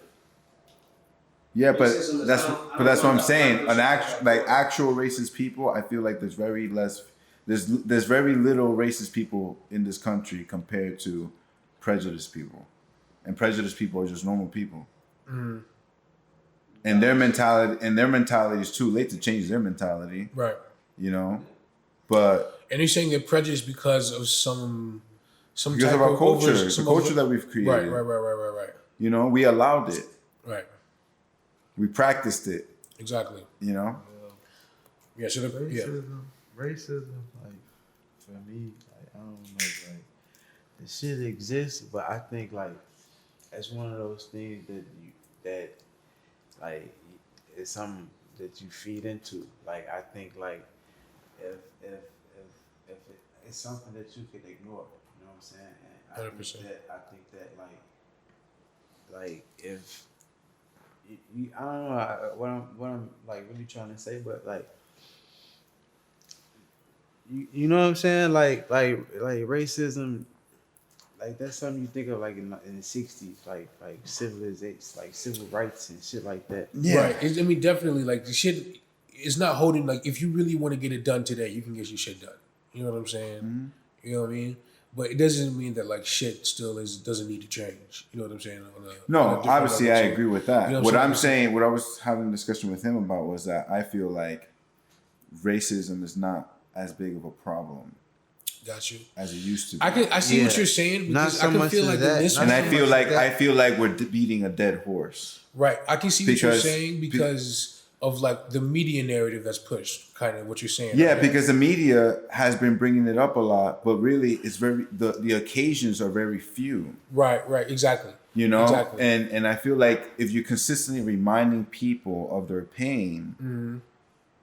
Yeah, but Racism is that's not- but that's what I'm saying. I don't Actual racist people, I feel like there's very little racist people in this country compared to prejudiced people, and prejudiced people are just normal people. Mm. And their mentality is too late to change their mentality. Right. But And you're saying they're prejudiced because of some because type of our culture, some the culture that we've created. Right. We allowed it. Right. We practiced it. Exactly. Yeah. So Racism, like, for me, like, I don't know, like, the shit exists, but I think, like, it's one of those things that like, it's something that you feed into. Like, I think, like, if it's something that you could ignore, you know what I'm saying? And 100%. I think that like if you I don't know what I'm like really trying to say, but like you know what I'm saying? Like racism, like that's something you think of like in the 60s, like civilization, like civil rights and shit like that. Yeah. Right. I mean, definitely, like, the shit is not holding, like, if you really want to get it done today, you can get your shit done. You know what I'm saying? Mm-hmm. You know what I mean? But it doesn't mean that, like, shit still doesn't need to change. You know what I'm saying? On a different Obviously level. I agree with that. You know what what I'm I'm saying, what I was having a discussion with him about was that I feel like racism is not as big of a problem Got you. as it used to be. I see what Yeah. you're saying, Not because so I can much feel as like that. in this Not and one, I feel much like that. we're beating a dead horse. right. I can see what you're Because- saying because of, like, the media narrative that's pushed, kind of what you're saying. Yeah, Like, because the media has been bringing it up a lot, but really it's the occasions are very few. Right, exactly. Exactly. And I feel like if you're consistently reminding people of their pain, Mm-hmm.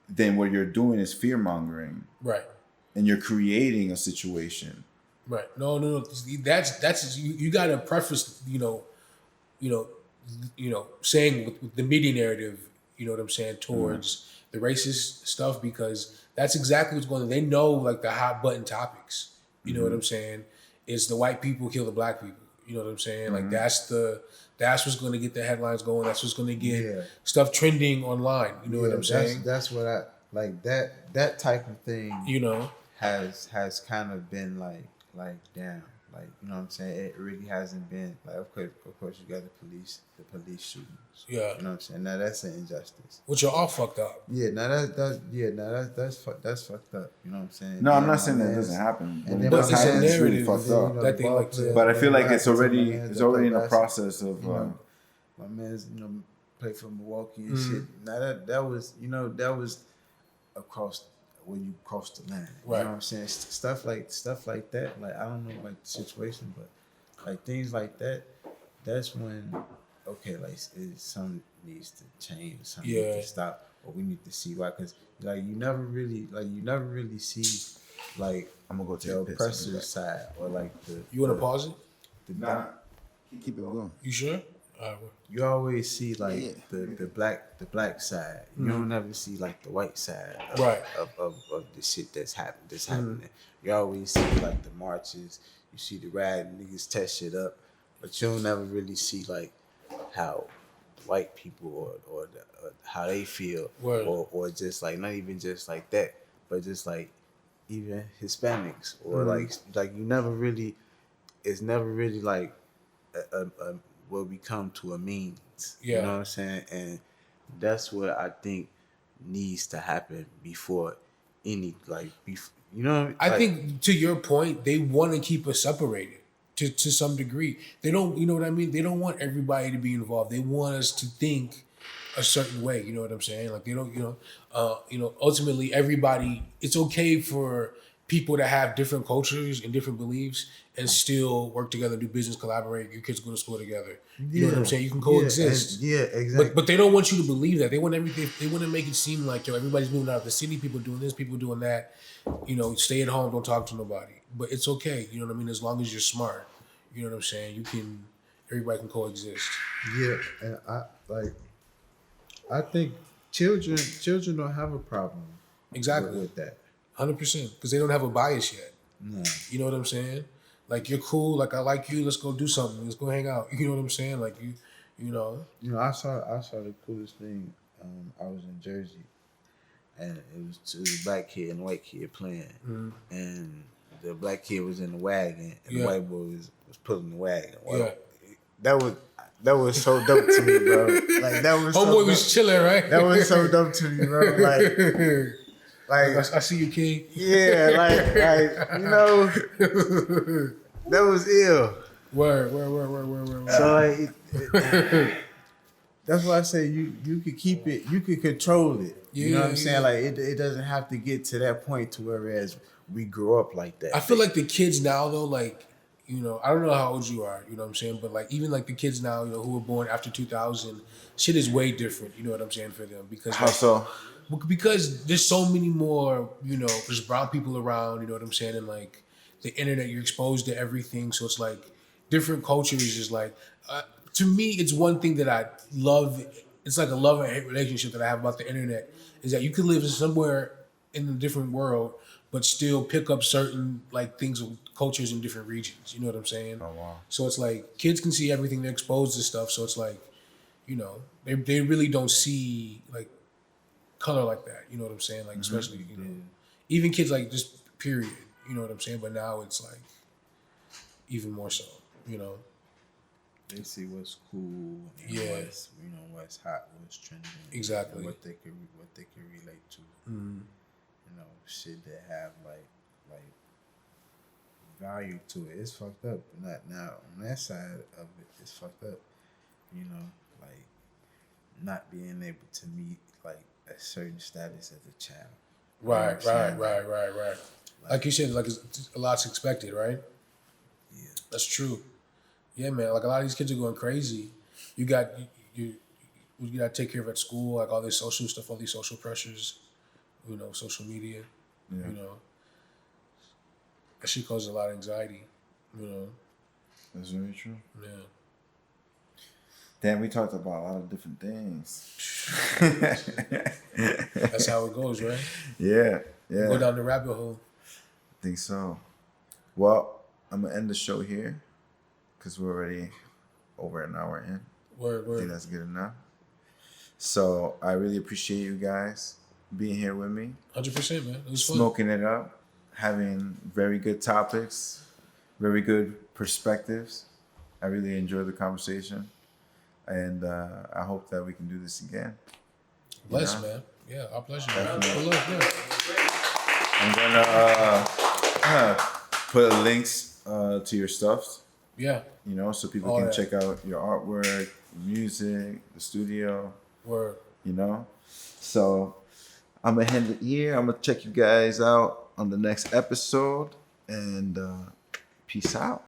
then what you're doing is fear mongering, Right. and you're creating a situation. Right. No. That's you got to preface, saying with the media narrative, you know what I'm saying, towards the racist stuff, because that's exactly what's going on. They know, like, the hot button topics. You know what I'm saying? Is the white people kill the black people. You know what I'm saying? Like, that's what's going to get the headlines going. That's what's going to get Yeah. stuff trending online. You know what I'm saying? That's what I like. That type of thing. You know. has kind of been like down, like, you know what I'm saying. It really hasn't been like, of course you got the police shootings. Yeah. You know what I'm saying. Now that's an injustice. Which are all fucked up. Yeah. Now that's fucked up. You know what I'm saying. No, I'm And not my saying that it man's- doesn't happen. and When then it But does it's a happen, it's really narrative fucked then, up. that they like to- But I feel like it's my already man's in the basketball, process of. you know, my man's play for Milwaukee and Mhm. shit. Now that was across when you cross the line. You Right. know what I'm saying? Stuff like that. Like, I don't know, like, the situation, but like things like that. That's when, okay, like, something needs to change. Something needs Yeah. to stop, or we need to see why. Because like you never really see like I'm gonna go take the a piss. oppressive side, or like the You want to pause it? Nah, keep it going. You sure? All right. you always see like Yeah. the black side. You don't ever see like the white side of, Right. of the shit that's happening. You always see like the marches, you see the rad niggas test shit up, but you don't ever really see like how white people or how they feel, Word. or just like, not even just like that, but just like even Hispanics, or like you never really, it's never really like a what we come to a means. Yeah. You know what I'm saying? And that's what I think needs to happen before any, like, you know what I mean? I Like, think, to your point, they want to keep us separated. to some degree. They don't, you know what I mean? They don't want everybody to be involved. They want us to think a certain way. You know what I'm saying? Like they don't, ultimately everybody. It's okay for people to have different cultures and different beliefs and still work together, do business, collaborate. Your kids go to school together. You know what I'm saying? You can coexist. Exactly. But they don't want you to believe that. They want everything. They want to make it seem like everybody's moving out of the city. People doing this. People doing that. Stay at home. Don't talk to nobody. But it's okay. You know what I mean? As long as you're smart. You know what I'm saying? Everybody can coexist. Yeah, and I think children don't have a problem Exactly. with that. 100%. Because they don't have a bias yet. No. You know what I'm saying? Like you're cool. Like I like you. Let's go do something. Let's go hang out. You know what I'm saying? Like you know. I saw the coolest thing. I was in Jersey, and it was a black kid and a white kid playing, and the black kid was in the wagon, and the white boy was pulling the wagon. Well, that was so dope to me, bro. Like that was. Homeboy was chilling, right? That was so dope to me, bro. Like I see you, King. Yeah, that was ill. Word. So that's why I say you could keep it, you could control it. You know what I'm saying? Like it doesn't have to get to that point to whereas we grew up like that. I feel like the kids now though, like, I don't know how old you are, you know what I'm saying? But like even like the kids now, who were born after 2000, shit is way different, you know what I'm saying, for them. Because How so? Because there's so many more, there's brown people around, you know what I'm saying? And like the internet, you're exposed to everything. So it's like different cultures is like, to me, it's one thing that I love. It's like a love and hate relationship that I have about the internet is that you could live somewhere in a different world, but still pick up certain like things of cultures in different regions. You know what I'm saying? Oh, wow. So it's like kids can see everything. They're exposed to stuff. So it's like, they really don't see like color like that. You know what I'm saying? Like, especially, even kids like just period. You know what I'm saying? But now it's like even more so, They see what's cool, what's hot, what's trending, Exactly. and what they can relate to. Shit that have like value to it. It's fucked up. Not now on that side of it, it's fucked up. Like not being able to meet like a certain status as a child. Right. Like you said, like a lot's expected, right? Yeah, that's true. Yeah, man. Like a lot of these kids are going crazy. You got you got to take care of at school, like all this social stuff, all these social pressures. Social media. Yeah. That shit causes a lot of anxiety. That's very true. Yeah. Damn, we talked about a lot of different things. That's how it goes, right? Yeah. Go down the rabbit hole. I think so. Well, I'm gonna end the show here because we're already over an hour in. Word. I think that's good enough. So I really appreciate you guys being here with me. 100%, man. It was fun. Smoking it up, having very good topics, very good perspectives. I really enjoyed the conversation, and I hope that we can do this again. Bless, man. Yeah, our pleasure, man. Good luck, yeah. I'm gonna put links to your stuff. Yeah. So people can check out your artwork, music, the studio. Word. So I'm gonna end it here. I'm gonna check you guys out on the next episode, and peace out.